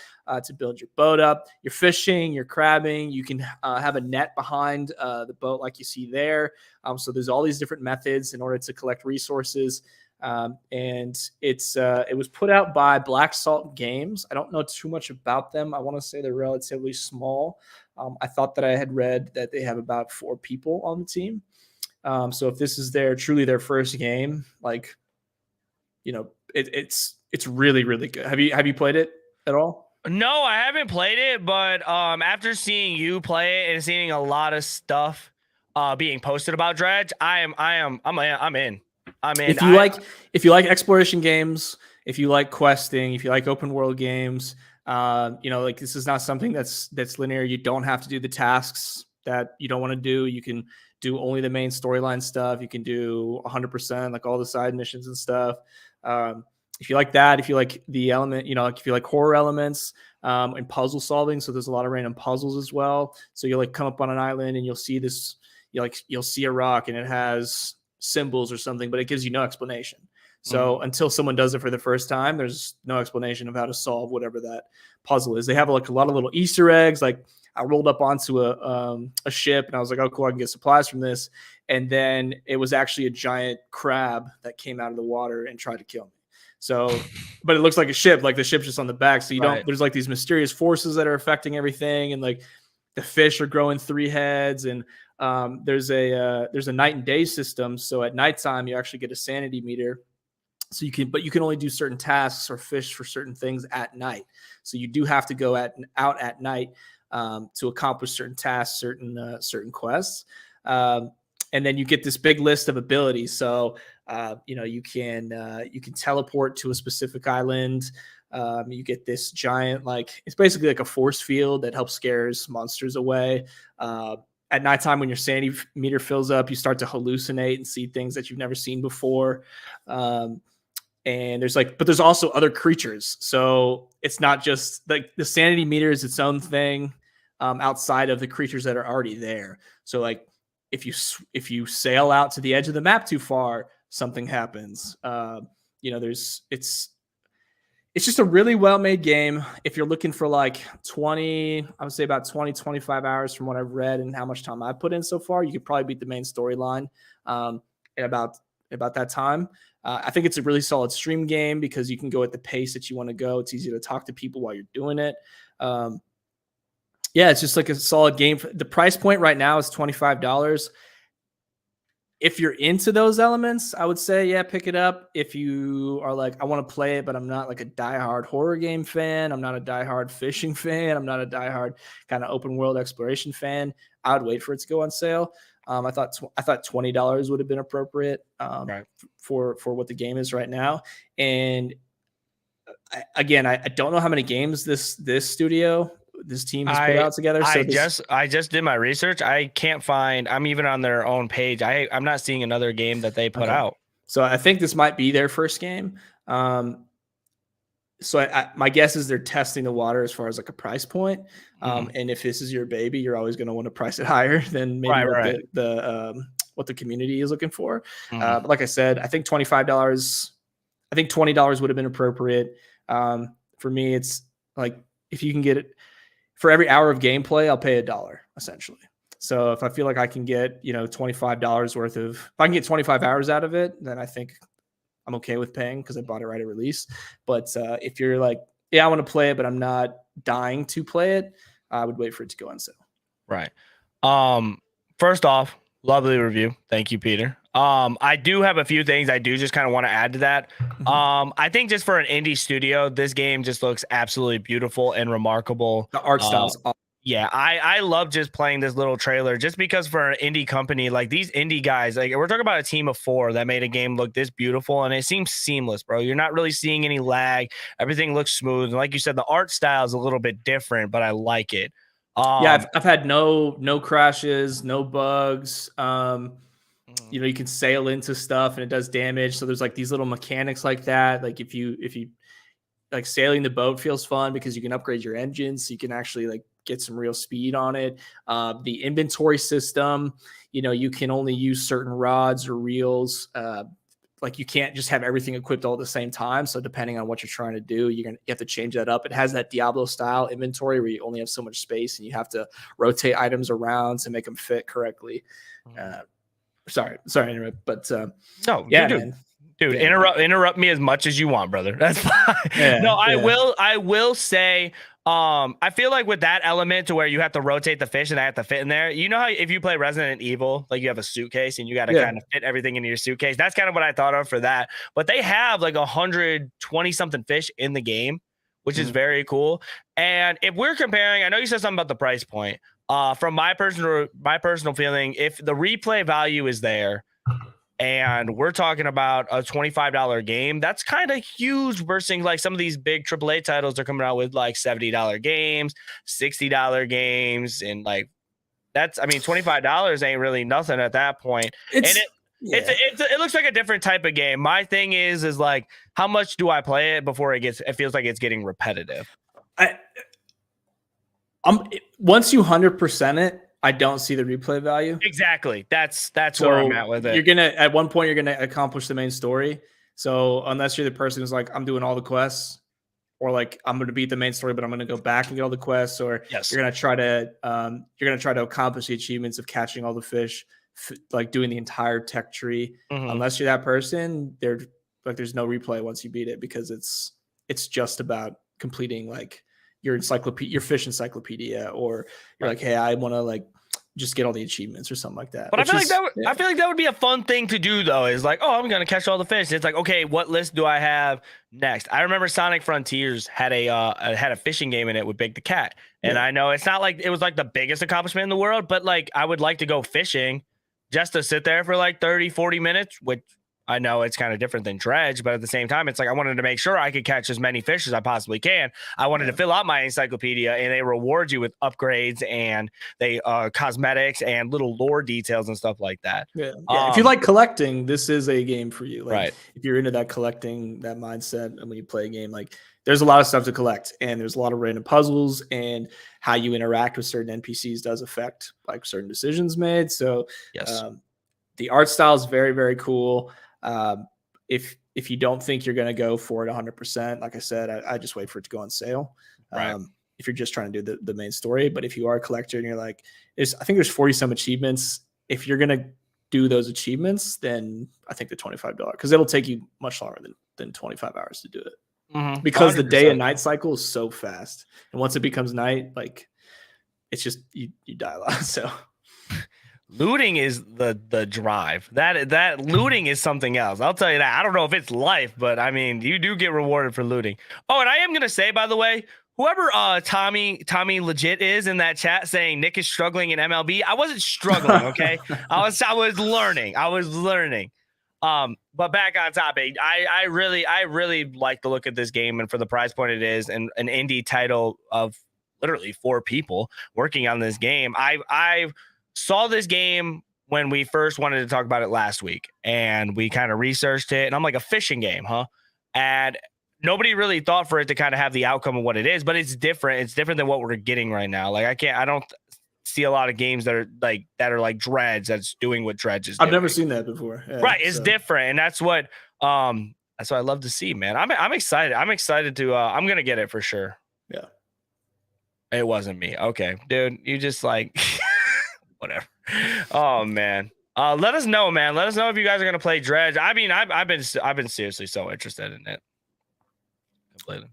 to build your boat up. You're fishing, you're crabbing. You can have a net behind the boat, like you see there. So there's all these different methods in order to collect resources. And it was put out by Black Salt Games. I don't know too much about them. I want to say they're relatively small. I thought that I had read that they have about 4 people on the team. So if this is truly their first game, it's really, really good. Have you played it at all? No, I haven't played it, but after seeing you play it and seeing a lot of stuff being posted about Dredge, I'm in. If you like exploration games, if you like questing, if you like open world games, this is not something that's linear. You don't have to do the tasks that you don't want to do. You can do only the main storyline stuff. You can do 100%, like all the side missions and stuff. If you like that, if you like the element, if you like horror elements and puzzle solving, so there's a lot of random puzzles as well. So you'll come up on an island and you'll see this, you'll see a rock and it has symbols or something, but it gives you no explanation. So until someone does it for the first time, there's no explanation of how to solve whatever that puzzle is. They have a lot of little Easter eggs. Like I rolled up onto a ship and I was like, oh, cool, I can get supplies from this. And then it was actually a giant crab that came out of the water and tried to kill me. So, but it looks like a ship, like the ship's just on the back. So there's these mysterious forces that are affecting everything. And the fish are growing 3 heads and there's a night and day system. So at nighttime, you actually get a sanity meter. So you can only do certain tasks or fish for certain things at night. So you do have to go out at night to accomplish certain tasks, certain quests. And then you get this big list of abilities. So you can teleport to a specific island. You get this giant, it's basically like a force field that helps scares monsters away. At nighttime, when your sanity meter fills up, you start to hallucinate and see things that you've never seen before. And there's also other creatures. So it's not just the sanity meter is its own thing outside of the creatures that are already there. So if you sail out to the edge of the map too far, something happens. It's just a really well-made game. If you're looking for 20, I would say about 20, 25 hours from what I've read and how much time I've put in so far, you could probably beat the main storyline in about that time. I think it's a really solid stream game because you can go at the pace that you want to go. It's easy to talk to people while you're doing it. It's just a solid game. The price point right now is $25. If you're into those elements, I would say, pick it up. If you are I want to play it, but I'm not a diehard horror game fan. I'm not a diehard fishing fan. I'm not a diehard kind of open world exploration fan. I would wait for it to go on sale. I thought $20 would have been appropriate for what the game is right now. And I don't know how many games this team has put out together. So I just did my research. I can't find. I'm even on their own page. I'm not seeing another game that they put out. So I think this might be their first game. So my guess is they're testing the water as far as a price point. And if this is your baby, you're always going to want to price it higher than maybe what the community is looking for. But like I said, I think $25. I think $20 would have been appropriate. For me, it's if you can get it for every hour of gameplay, I'll pay $1 essentially. So if I feel like I can get $25 worth of, if I can get 25 hours out of it, then I think I'm okay with paying because I bought it right at release. But if you're I want to play it, but I'm not dying to play it, I would wait for it to go on sale. Right. First off, lovely review. Thank you, Peter. I do have a few things I do just kind of want to add to that. I think just for an indie studio, this game just looks absolutely beautiful and remarkable. The art style's awesome. Yeah, I love just playing this little trailer just because for an indie company, these indie guys, we're talking about a team of 4 that made a game look this beautiful and it seems seamless, bro. You're not really seeing any lag. Everything looks smooth. And like you said, the art style is a little bit different, but I like it. I've had no crashes, no bugs. You can sail into stuff and it does damage. So there's these little mechanics like that. If you sailing the boat feels fun because you can upgrade your engines. So you can actually get some real speed on it. The inventory system, you can only use certain rods or reels. Like you can't just have everything equipped all at the same time. So depending on what you're trying to do, you have to change that up. It has that Diablo style inventory where you only have so much space and you have to rotate items around to make them fit correctly. Sorry to interrupt, but no, yeah, dude, man. Dude, Yeah, interrupt me as much as you want, brother. That's fine. Yeah, no, I will say, I feel like with that element to where you have to rotate the fish and I have to fit in there. You know how if you play Resident Evil, like you have a suitcase and you got to kind of fit everything into your suitcase. That's kind of what I thought of for that. But they have like 120 something fish in the game, which is very cool. And if we're comparing, I know you said something about the price point. From my personal feeling, if the replay value is there, and we're talking about a $25 game, that's kind of huge versus like some of these big AAA titles are coming out with like $70 games, $60 games. And like, $25 ain't really nothing at that point. It looks like a different type of game. My thing is like, how much do I play it before it feels like it's getting repetitive? Once you 100% it, I don't see the replay value. Exactly. That's where I'm at with it. At one point, you're gonna accomplish the main story. So unless you're the person who's like, I'm doing all the quests, or like I'm gonna beat the main story, but I'm gonna go back and get all the quests, or you're gonna try to accomplish the achievements of catching all the fish, like doing the entire tech tree. Unless you're that person, there's no replay once you beat it because it's just about completing like your fish encyclopedia, or you're like, hey, I want to like just get all the achievements or something like that. But I feel like that would be a fun thing to do though, is like, oh, I'm going to catch all the fish. It's like, okay, what list do I have next? I remember Sonic Frontiers had a fishing game in it with Big the Cat. And I know it's not like it was like the biggest accomplishment in the world, but like I would like to go fishing just to sit there for like 30, 40 minutes, which I know it's kind of different than Dredge, but at the same time, it's like I wanted to make sure I could catch as many fish as I possibly can. I wanted to fill out my encyclopedia, and they reward you with upgrades and they cosmetics and little lore details and stuff like that. Yeah. If you like collecting, this is a game for you. Like, right. If you're into that collecting, that mindset, and when you play a game, like there's a lot of stuff to collect, and there's a lot of random puzzles, and how you interact with certain NPCs does affect like certain decisions made. So the art style is very, very cool. If you don't think you're going to go for it 100%, like I said, I just wait for it to go on sale. Right. If you're just trying to do the main story, but if you are a collector and you're like, I think there's 40 some achievements. If you're going to do those achievements, then I think the $25, because it'll take you much longer than 25 hours to do it, because 100%. The day and night cycle is so fast. And once it becomes night, like it's just, you die a lot. So looting is the drive. That looting is something else. I'll tell you that. I don't know if it's life, but I mean, you do get rewarded for looting. Oh, and I am gonna say, by the way, whoever Tommy legit is in that chat saying Nick is struggling in MLB, I wasn't struggling. Okay, I was learning. But back on topic, I really like the look at this game, and for the price point it is, and an indie title of literally 4 people working on this game. I saw this game when we first wanted to talk about it last week, and we kind of researched it, and I'm like, a fishing game, huh? And nobody really thought for it to kind of have the outcome of what it is, but it's different. It's different than what we're getting right now. Like I don't see a lot of games that are like Dredge that's doing what Dredge is doing. I've never seen that before. Yeah, right. It's different. And that's what I love to see, man. I'm excited. I'm excited to I'm gonna get it for sure. Yeah. It wasn't me. Okay, dude. You just like whatever. Oh man. Let us know, man. Let us know if you guys are gonna play Dredge. I mean, I've been seriously so interested in it. Completely.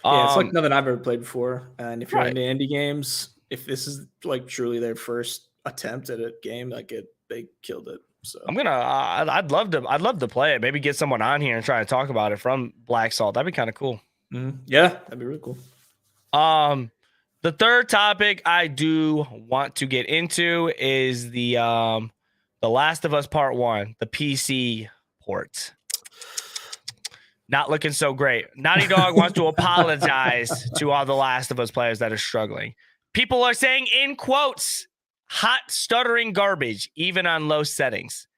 Yeah, it's like nothing I've ever played before. And if you're into indie games, if this is like truly their first attempt at a game, they killed it. So I'm gonna I'd love to play it. Maybe get someone on here and try to talk about it from Black Salt. That'd be kind of cool. Mm-hmm. Yeah, that'd be really cool. The third topic I do want to get into is the Last of Us Part 1, the PC port. Not looking so great. Naughty Dog wants to apologize to all the Last of Us players that are struggling. People are saying, in quotes, hot stuttering garbage, even on low settings.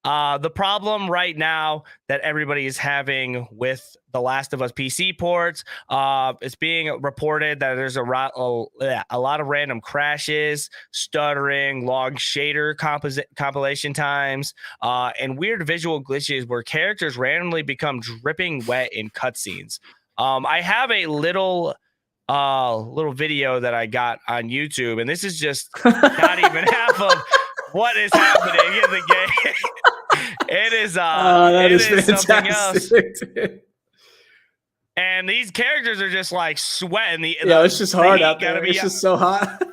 The problem right now that everybody is having with The Last of Us PC ports, it's being reported that there's a lot of random crashes, stuttering, long shader compilation times, and weird visual glitches where characters randomly become dripping wet in cutscenes. I have a little video that I got on YouTube, and this is just not even half of what is happening in the game. It is something else. Dude. And these characters are just like sweating. It's just hard out there. It's just so hot.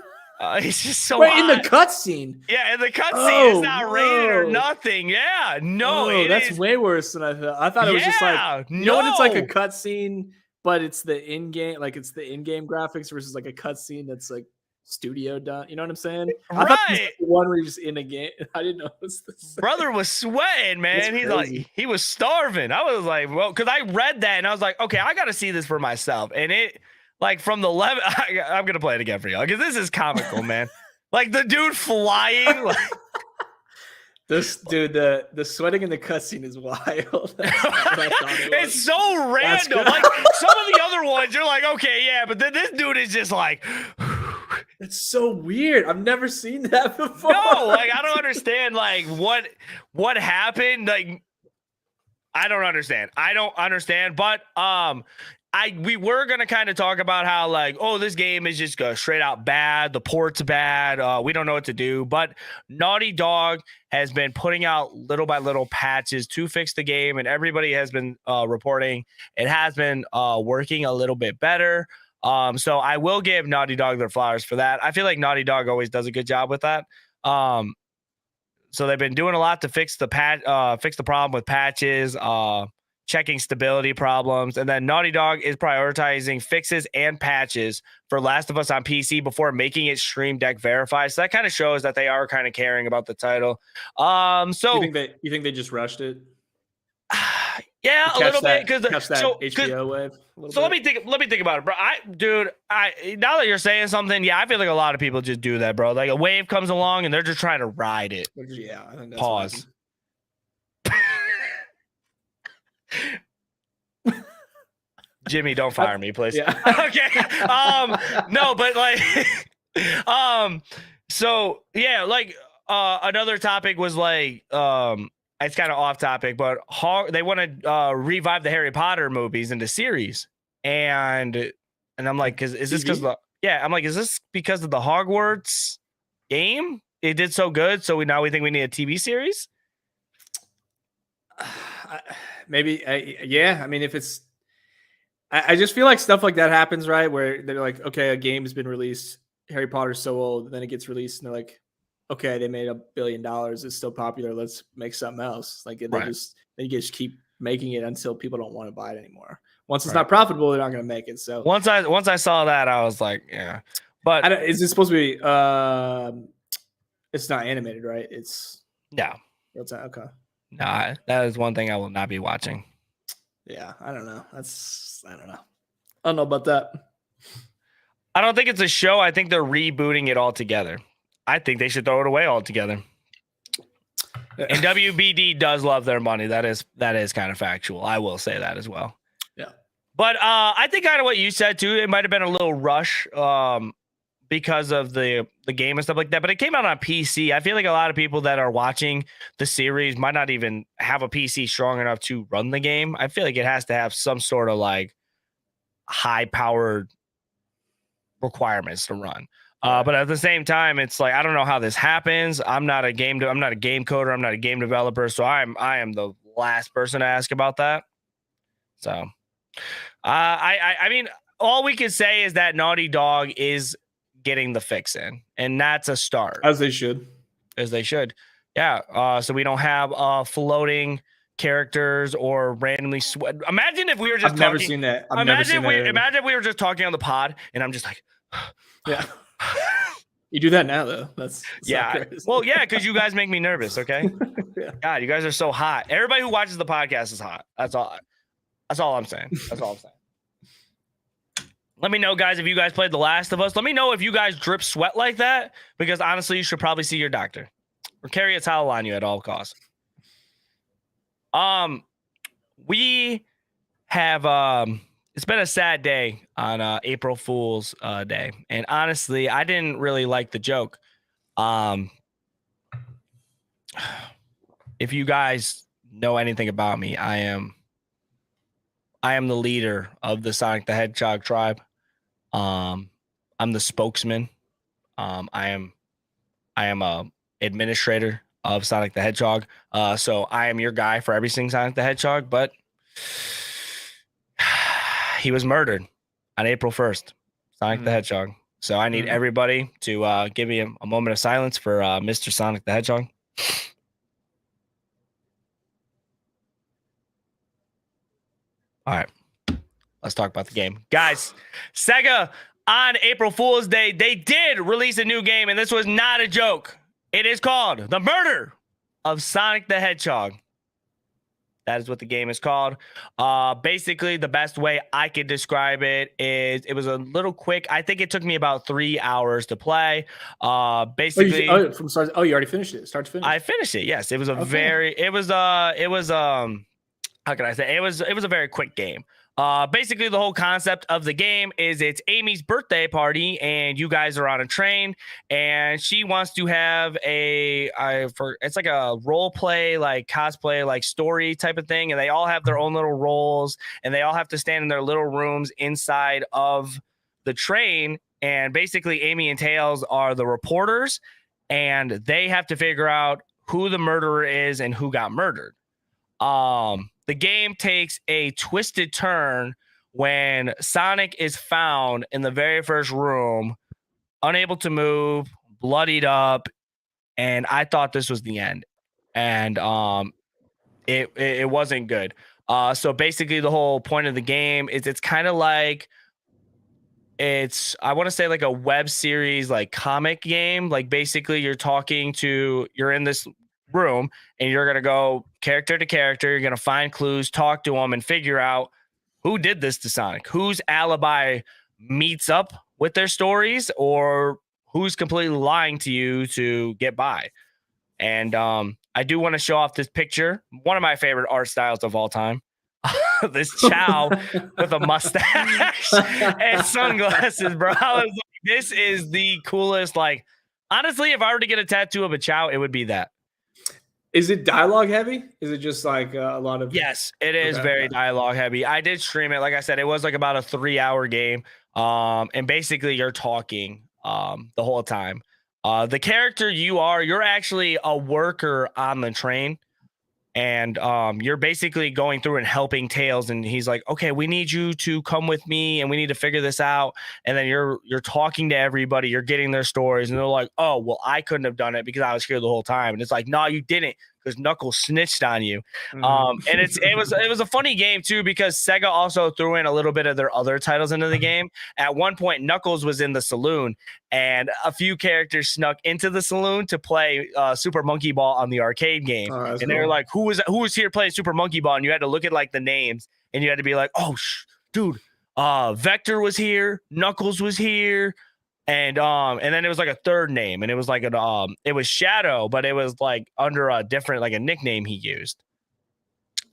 It's just so Wait, hot. in the cutscene. Yeah, in the cutscene, it's not rated or nothing. Yeah, no, that's way worse than I thought. I thought it was just like when it's like a cutscene, but it's the in-game, like it's the in-game graphics versus like a cutscene that's like studio done. You know what I'm saying? I thought it was the one where you're just in a game. I didn't know it was this. Brother was sweating, man. He's like, he was starving. I was like, well, because I read that and I was like, okay, I got to see this for myself. And it, like, from the level, I'm gonna play it again for y'all because this is comical, man. Like the dude flying. Like, this dude, the sweating in the cutscene is wild. It's so random. Like some of the other ones, you're like, okay, yeah, but then this dude is just like. It's so weird. I've never seen that before. No, like I don't understand. Like what happened? Like I don't understand. But we were gonna kind of talk about how like, oh, this game is just straight out bad. The port's bad. We don't know what to do. But Naughty Dog has been putting out little by little patches to fix the game, and everybody has been reporting it has been working a little bit better. So I will give Naughty Dog their flowers for that. I feel like Naughty Dog always does a good job with that. So they've been doing a lot to fix the problem with patches, checking stability problems, and then Naughty Dog is prioritizing fixes and patches for Last of Us on PC before making it Stream Deck verified. So that kind of shows that they are kind of caring about the title. So you think they just rushed it? Yeah, a little bit because HBO wave. So let me think about it, bro. Now that you're saying something, yeah, I feel like a lot of people just do that, bro. Like a wave comes along and they're just trying to ride it. Yeah, I think that's pause. Jimmy, don't fire me, please. Yeah. Okay. No, but like, so yeah, like, another topic was like, it's kind of off topic, but they want to revive the Harry Potter movies into series, and I'm like, is this because I'm like, is this because of the Hogwarts game? It did so good, so we think we need a TV series. Maybe, yeah. I mean, if it's, I just feel like stuff like that happens, right? Where they're like, okay, a game has been released, Harry Potter's so old, then it gets released, and they're like, okay, they made $1 billion. It's still popular. Let's make something else. Like they just keep making it until people don't want to buy it anymore. Once it's not profitable, they're not going to make it. So once I saw that, I was like, yeah. But is this supposed to be? It's not animated, right? It's okay. Nah, that is one thing I will not be watching. Yeah, I don't know. I don't know about that. I don't think it's a show. I think they're rebooting it altogether. I think they should throw it away altogether. And WBD does love their money. That is kind of factual. I will say that as well. Yeah. But I think kind of what you said too, it might have been a little rush because of the game and stuff like that. But it came out on PC. I feel like a lot of people that are watching the series might not even have a PC strong enough to run the game. I feel like it has to have some sort of like high powered requirements to run. But at the same time, it's like, I don't know how this happens. I'm not a game coder. I'm not a game developer. So I am the last person to ask about that. So I mean, all we can say is that Naughty Dog is getting the fix in, and that's a start. As they should. Yeah. So we don't have floating characters or randomly sweat. Imagine if we were just never seen that. Imagine if we were just talking on the pod and I'm just like, yeah. You do that now though. That's yeah. Well, yeah, because you guys make me nervous. Okay. Yeah. God, you guys are so hot. Everybody who watches the podcast is hot. That's all I'm saying. Let me know, guys, if you guys played The Last of Us. Let me know if you guys drip sweat like that, because honestly, you should probably see your doctor or carry a towel on you at all costs. We have it's been a sad day on April Fool's Day, and honestly, I didn't really like the joke. If you guys know anything about me, I am the leader of the Sonic the Hedgehog tribe. I'm the spokesman. I am a administrator of Sonic the Hedgehog. So I am your guy for everything Sonic the Hedgehog, but he was murdered on April 1st, Sonic the Hedgehog. So I need everybody to give me a moment of silence for Mr. Sonic the Hedgehog. All right, let's talk about the game. Guys, Sega on April Fool's Day, they did release a new game, and this was not a joke. It is called The Murder of Sonic the Hedgehog. That is what the game is called. Basically, the best way I could describe it was a little quick. I think it took me about 3 hours to play. Basically, from start. Oh, you already finished it, start to finish. I finished it. Yes, it was a how can I say? It was a very quick game. Basically, the whole concept of the game is it's Amy's birthday party, and you guys are on a train, and she wants to have it's like a role play, like cosplay, like story type of thing, and they all have their own little roles, and they all have to stand in their little rooms inside of the train, and basically, Amy and Tails are the reporters, and they have to figure out who the murderer is and who got murdered. The game takes a twisted turn when Sonic is found in the very first room, unable to move, bloodied up, and I thought this was the end. And it wasn't good. So basically the whole point of the game is it's kind of like I want to say like a web series, like comic game. Like basically you're in this room and you're going to go character to character. You're going to find clues, talk to them, and figure out who did this to Sonic, whose alibi meets up with their stories, or who's completely lying to you to get by. And I do want to show off this picture, one of my favorite art styles of all time. This Chow with a mustache and sunglasses, bro. I was like, this is the coolest. Like, honestly, if I were to get a tattoo of a Chow, it would be that. Is it dialogue heavy? Is it just like a lot of? Yes, it is very dialogue heavy. I did stream it. Like I said, it was like about a 3-hour game. And basically you're talking the whole time. The character you're actually a worker on the train. And you're basically going through and helping Tails, and he's like, okay, we need you to come with me and we need to figure this out. And then you're talking to everybody, you're getting their stories, and they're like, oh, well, I couldn't have done it because I was here the whole time. And it's like, no, you didn't, because Knuckles snitched on you. And it was a funny game too, because Sega also threw in a little bit of their other titles into the game. At one point, Knuckles was in the saloon, and a few characters snuck into the saloon to play Super Monkey Ball on the arcade game. And they were like, who was here playing Super Monkey Ball? And you had to look at like the names, and you had to be like, oh, dude, Vector was here, Knuckles was here. And then it was like a third name, and it was like it was Shadow, but it was like under a different, like a nickname he used.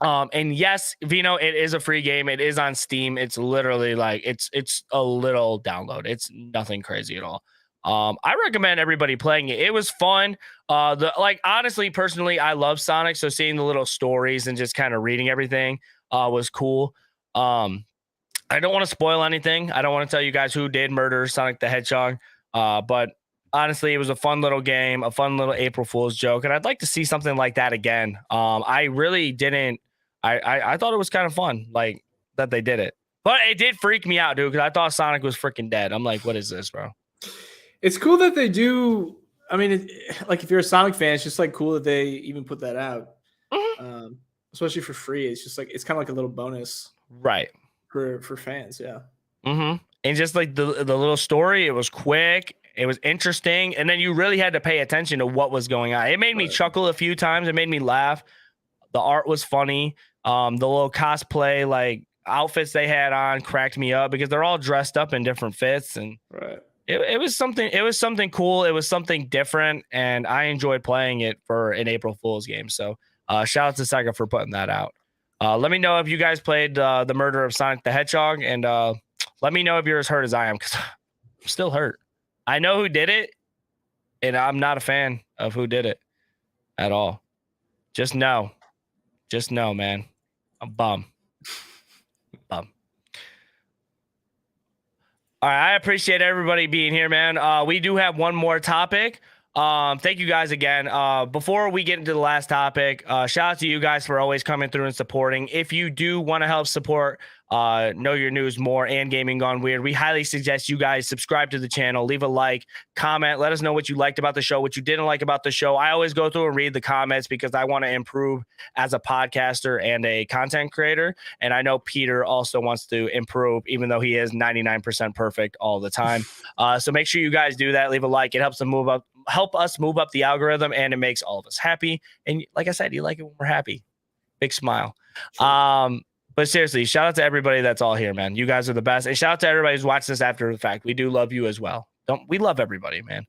And yes, Vino, it is a free game. It is on Steam. It's literally like it's a little download. It's nothing crazy at all. I recommend everybody playing it. It was fun. Honestly, personally, I love Sonic, so seeing the little stories and just kind of reading everything was cool. I don't want to spoil anything. I don't want to tell you guys who did murder Sonic the Hedgehog. But honestly, it was a fun little game, a fun little April Fool's joke. And I'd like to see something like that again. I really didn't. I thought it was kind of fun, like that they did it. But it did freak me out, dude, because I thought Sonic was freaking dead. I'm like, what is this, bro? It's cool that they do. I mean, like if you're a Sonic fan, it's just like cool that they even put that out. Mm-hmm. Especially for free. It's just like, it's kind of like a little bonus. Right. For fans, yeah. Mm-hmm. And just like the little story, it was quick, it was interesting, and then you really had to pay attention to what was going on. It made me chuckle a few times. It made me laugh. The art was funny. The little cosplay like outfits they had on cracked me up because they're all dressed up in different fits, and it was something. It was something cool. It was something different, and I enjoyed playing it for an April Fool's game. So Shout out to Sega for putting that out. Let me know if you guys played the murder of Sonic the Hedgehog, and let me know if you're as hurt as I am, because I'm still hurt. I know who did it, and I'm not a fan of who did it at all. Just know, man. I'm bum. All right, I appreciate everybody being here, man. We do have one more topic. Thank you guys again. Before we get into the last topic, shout out to you guys for always coming through and supporting. If you do want to help support Know Your News More and Gaming Gone Weird, we highly suggest you guys subscribe to the channel, leave a like, comment, let us know what you liked about the show, what you didn't like about the show. I always go through and read the comments because I want to improve as a podcaster and a content creator. And I know Peter also wants to improve, even though he is 99% perfect all the time. So make sure you guys do that. Leave a like. It helps us move up the algorithm, and it makes all of us happy. And like I said, you like it when we're happy. Big smile. Sure. But seriously, shout out to everybody that's all here, man. You guys are the best. And shout out to everybody who's watching this after the fact. We do love you as well. We love everybody, man.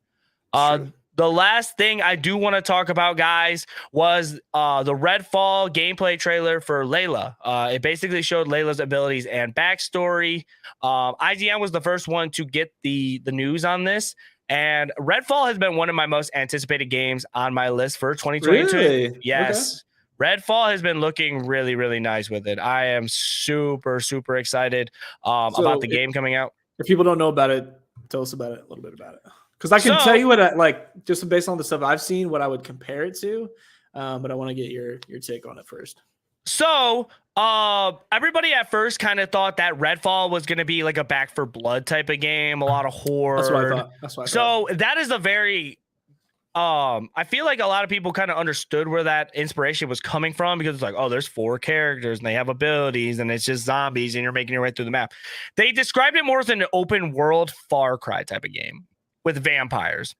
Sure. The last thing I do want to talk about, guys, was the Redfall gameplay trailer for Layla. It basically showed Layla's abilities and backstory. IGN was the first one to get the news on this. And Redfall has been one of my most anticipated games on my list for 2022. Really? Yes. Okay. Redfall has been looking really, really nice with it. I am super, super excited about the game coming out. If people don't know about it, tell us about it, a little bit about it. Because I can tell you what, just based on the stuff I've seen, what I would compare it to. But I want to get your take on it first. So everybody at first kind of thought that Redfall was going to be like a Back 4 Blood type of game, a lot of horror. That's what I thought. So that is a very I feel like a lot of people kind of understood where that inspiration was coming from, because it's like, oh, there's 4 characters and they have abilities and it's just zombies and you're making your way through the map. They described it more as an open world Far Cry type of game with vampires.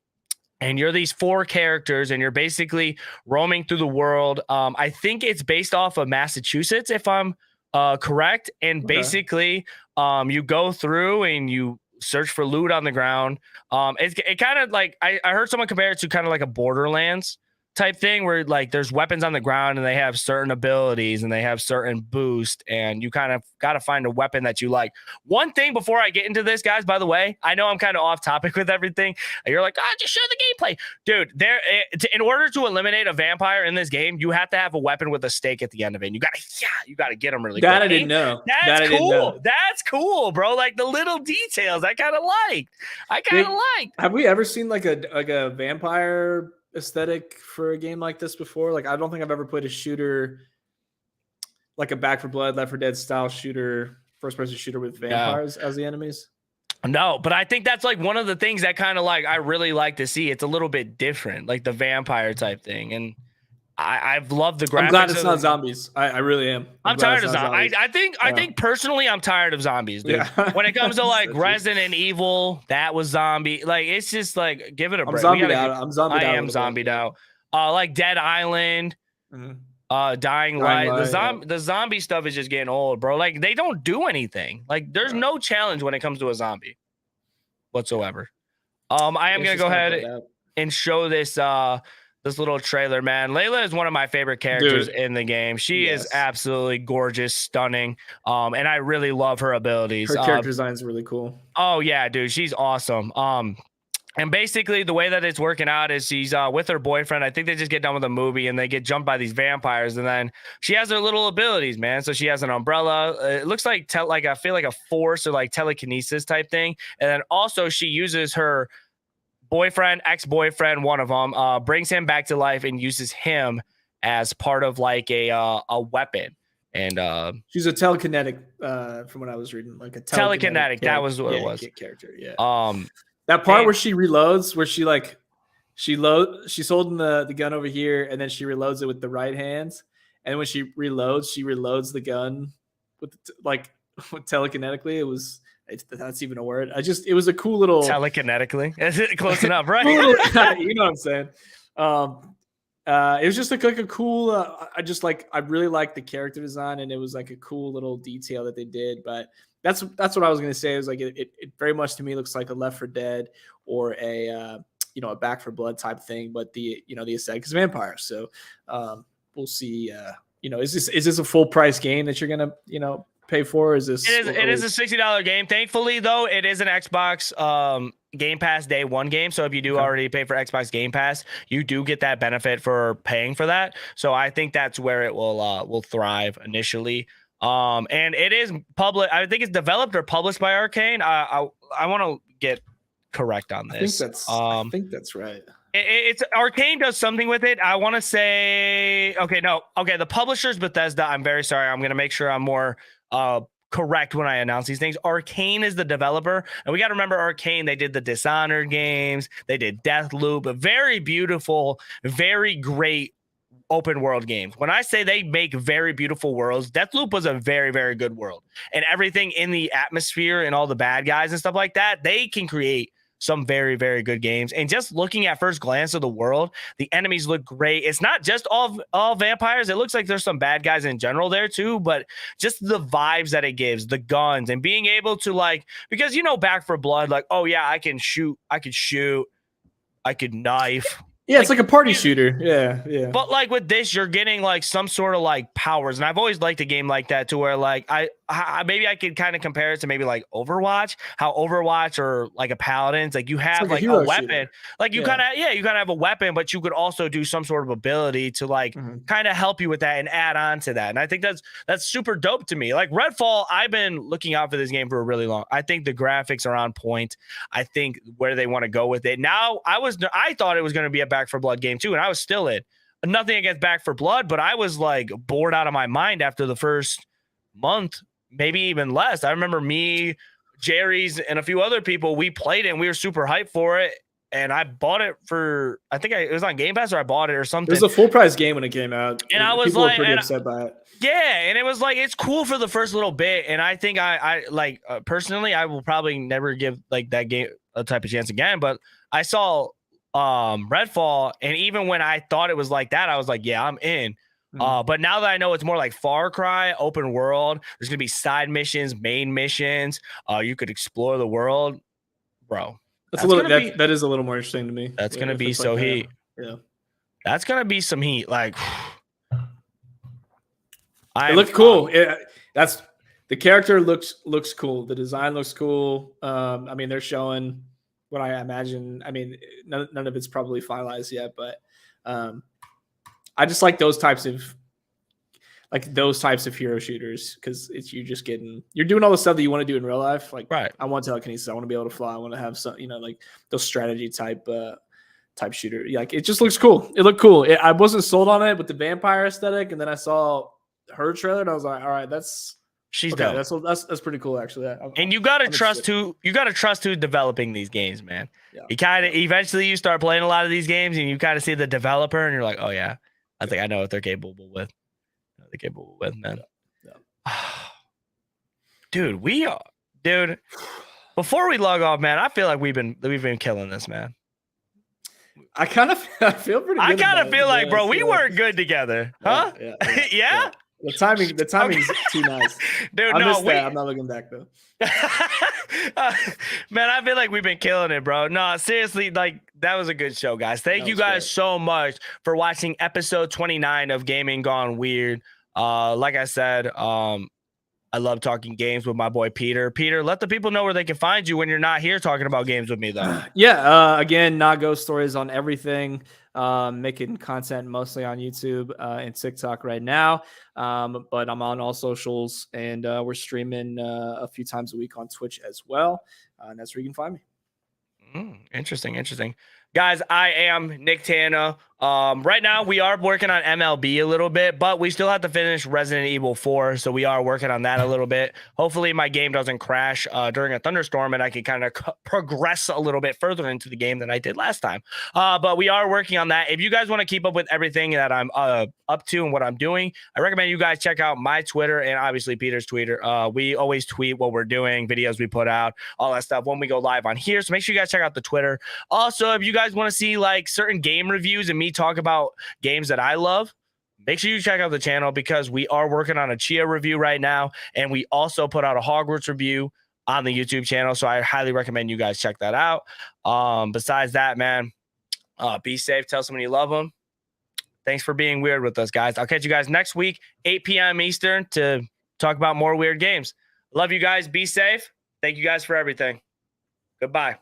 And you're these 4 characters and you're basically roaming through the world. I think it's based off of Massachusetts, if I'm correct. And basically you go through and you search for loot on the ground. It kind of like, I heard someone compare it to kind of like a Borderlands type thing, where like there's weapons on the ground and they have certain abilities and they have certain boost, and you kind of got to find a weapon that you like. One thing before I get into this, guys, by the way, I know I'm kind of off topic with everything. You're like, just show the gameplay. Dude, in order to eliminate a vampire in this game, you have to have a weapon with a stake at the end of it. And you got to get them really quick. That I didn't know. That's cool. That's cool, bro. Like the little details I kind of liked. Have we ever seen like a vampire aesthetic for a game like this before? Like, I don't think I've ever played a shooter like a Back 4 Blood, Left 4 Dead style shooter, first-person shooter with vampires as the enemies. No, but I think that's like one of the things that kind of like I really like to see. It's a little bit different, like the vampire type thing, and I've loved the graphics. I'm glad it's not zombies. I really am. I'm tired of zombies. I think personally, I'm tired of zombies, dude. Yeah. When it comes to like Resident Evil, that was zombie. Like, it's just like, give it a break. I'm zombied out. Like Dead Island, Dying Light. The zombie stuff is just getting old, bro. Like, they don't do anything. Like, there's no challenge when it comes to a zombie whatsoever. I am gonna go ahead and show this this little trailer, man. Layla is one of my favorite characters in the game. She is absolutely gorgeous, stunning, and I really love her abilities. Her character design is really cool. Oh yeah, dude, she's awesome. And basically the way that it's working out is she's with her boyfriend. I think they just get done with a movie and they get jumped by these vampires, and then she has her little abilities, man. So she has an umbrella. It looks like I feel like a force or like telekinesis type thing, and then also she uses her ex-boyfriend, one of them, brings him back to life and uses him as part of like a weapon. And she's a telekinetic, from what I was reading, like a telekinetic. That was what it was. Character, yeah. That part where she reloads, where she's holding the gun over here, and then she reloads it with the right hand, and when she reloads the gun with telekinetically. If that's even a word. It was a cool little telekinetically. Is it close enough, right? You know what I'm saying? It was just like a cool. I really liked the character design, and it was like a cool little detail that they did. But that's what I was gonna say. It was like it very much to me looks like a Left 4 Dead or a Back 4 Blood type thing, but the aesthetic is vampires. So we'll see. Is this a full price game that you're gonna pay for? Is this? It is a $60 game. Thankfully, though, it is an Xbox Game Pass Day 1 game. So if you do already pay for Xbox Game Pass, you do get that benefit for paying for that. So I think that's where it will thrive initially. And it is public. I think it's developed or published by Arcane. I want to get correct on this. I think that's right. It's Arcane does something with it. I want to say, the publisher's Bethesda. I'm very sorry. I'm going to make sure I'm more correct when I announce these things. Arcane is the developer, and we got to remember Arcane. They did the Dishonored games. They did Deathloop, a very beautiful, very great open world games. When I say they make very beautiful worlds, Deathloop was a very, very good world, and everything in the atmosphere and all the bad guys and stuff like that, they can create some very, very good games. And just looking at first glance of the world, the enemies look great. It's not just all vampires. It looks like there's some bad guys in general there too, but just the vibes that it gives, the guns, and being able to because Back 4 Blood, oh yeah, I can shoot, I could knife. Yeah, it's like a party shooter. Yeah. But with this, you're getting some sort of powers, and I've always liked a game like that to where I maybe I could kind of compare it to maybe Overwatch, how Overwatch or a Paladin's you have a weapon, you kind of have a weapon, but you could also do some sort of ability to kind of help you with that and add on to that. And I think that's super dope to me. Redfall, I've been looking out for this game for a really long. I think the graphics are on point. I think where they want to go with it. Now I thought it was going to be a Back 4 Blood game too, and I was still in. Nothing against Back 4 Blood, but I was bored out of my mind after the first month, maybe even less. I remember me, Jerry's, and a few other people, we played it and we were super hyped for it. And I bought it for, it was on Game Pass, or I bought it or something. It was a full price game when it came out. And I was people were pretty upset by it. Yeah, and it was it's cool for the first little bit. And I think I personally, I will probably never give that game a type of chance again. But I saw Redfall, and even when I thought it was like that, I was yeah, I'm in. But now that I know it's more like Far Cry, open world, there's gonna be side missions, main missions. You could explore the world, bro. That is a little more interesting to me. That's gonna be so heat. Yeah, that's gonna be some heat. It looked cool. That's the character looks cool. The design looks cool. They're showing what I imagine. None of it's probably finalized yet, but I just like those types of hero shooters, because you're doing all the stuff that you want to do in real life. Right. I want telekinesis. I want to be able to fly. I want to have some, those strategy type shooter. It just looks cool. It looked cool. I wasn't sold on it with the vampire aesthetic, and then I saw her trailer and I was like, all right, she's dope. That's pretty cool, actually. And you gotta trust who's developing these games, man. Yeah. You kind of eventually you start playing a lot of these games and you kind of see the developer and you're like, oh yeah, I think I know what they're capable with. Man. Yeah. Dude, before we log off, man, I feel like we've been killing this, man. I feel pretty good. I kind of feel like, bro, we weren't good together, huh? Yeah. The timing's too nice. Dude, I'm not looking back though. Man, I feel like we've been killing it, bro. No, seriously, that was a good show, guys. Thank you guys so much for watching episode 29 of Gaming Gone Weird. Like I said, I love talking games with my boy Peter. Peter, let the people know where they can find you when you're not here talking about games with me, though. Yeah, again, Not Ghost Stories on everything. Making content mostly on YouTube and TikTok right now. But I'm on all socials, and we're streaming a few times a week on Twitch as well. And that's where you can find me. Interesting. Guys, I am Nicktana. Right now, we are working on MLB a little bit, but we still have to finish Resident Evil 4, so we are working on that a little bit. Hopefully, my game doesn't crash during a thunderstorm, and I can kind of progress a little bit further into the game than I did last time. But we are working on that. If you guys want to keep up with everything that I'm up to and what I'm doing, I recommend you guys check out my Twitter and obviously Peter's Twitter. We always tweet what we're doing, videos we put out, all that stuff when we go live on here. So make sure you guys check out the Twitter. Also, if you guys want to see certain game reviews and me talk about games that I love, make sure you check out the channel, because we are working on a Chia review right now, and we also put out a Hogwarts review on the YouTube channel, so I highly recommend you guys check that out. Besides that, man, be safe, tell someone you love them. Thanks for being weird with us, guys. I'll catch you guys next week, 8 p.m. Eastern, to talk about more weird games. Love you guys. Be safe. Thank you guys for everything. Goodbye.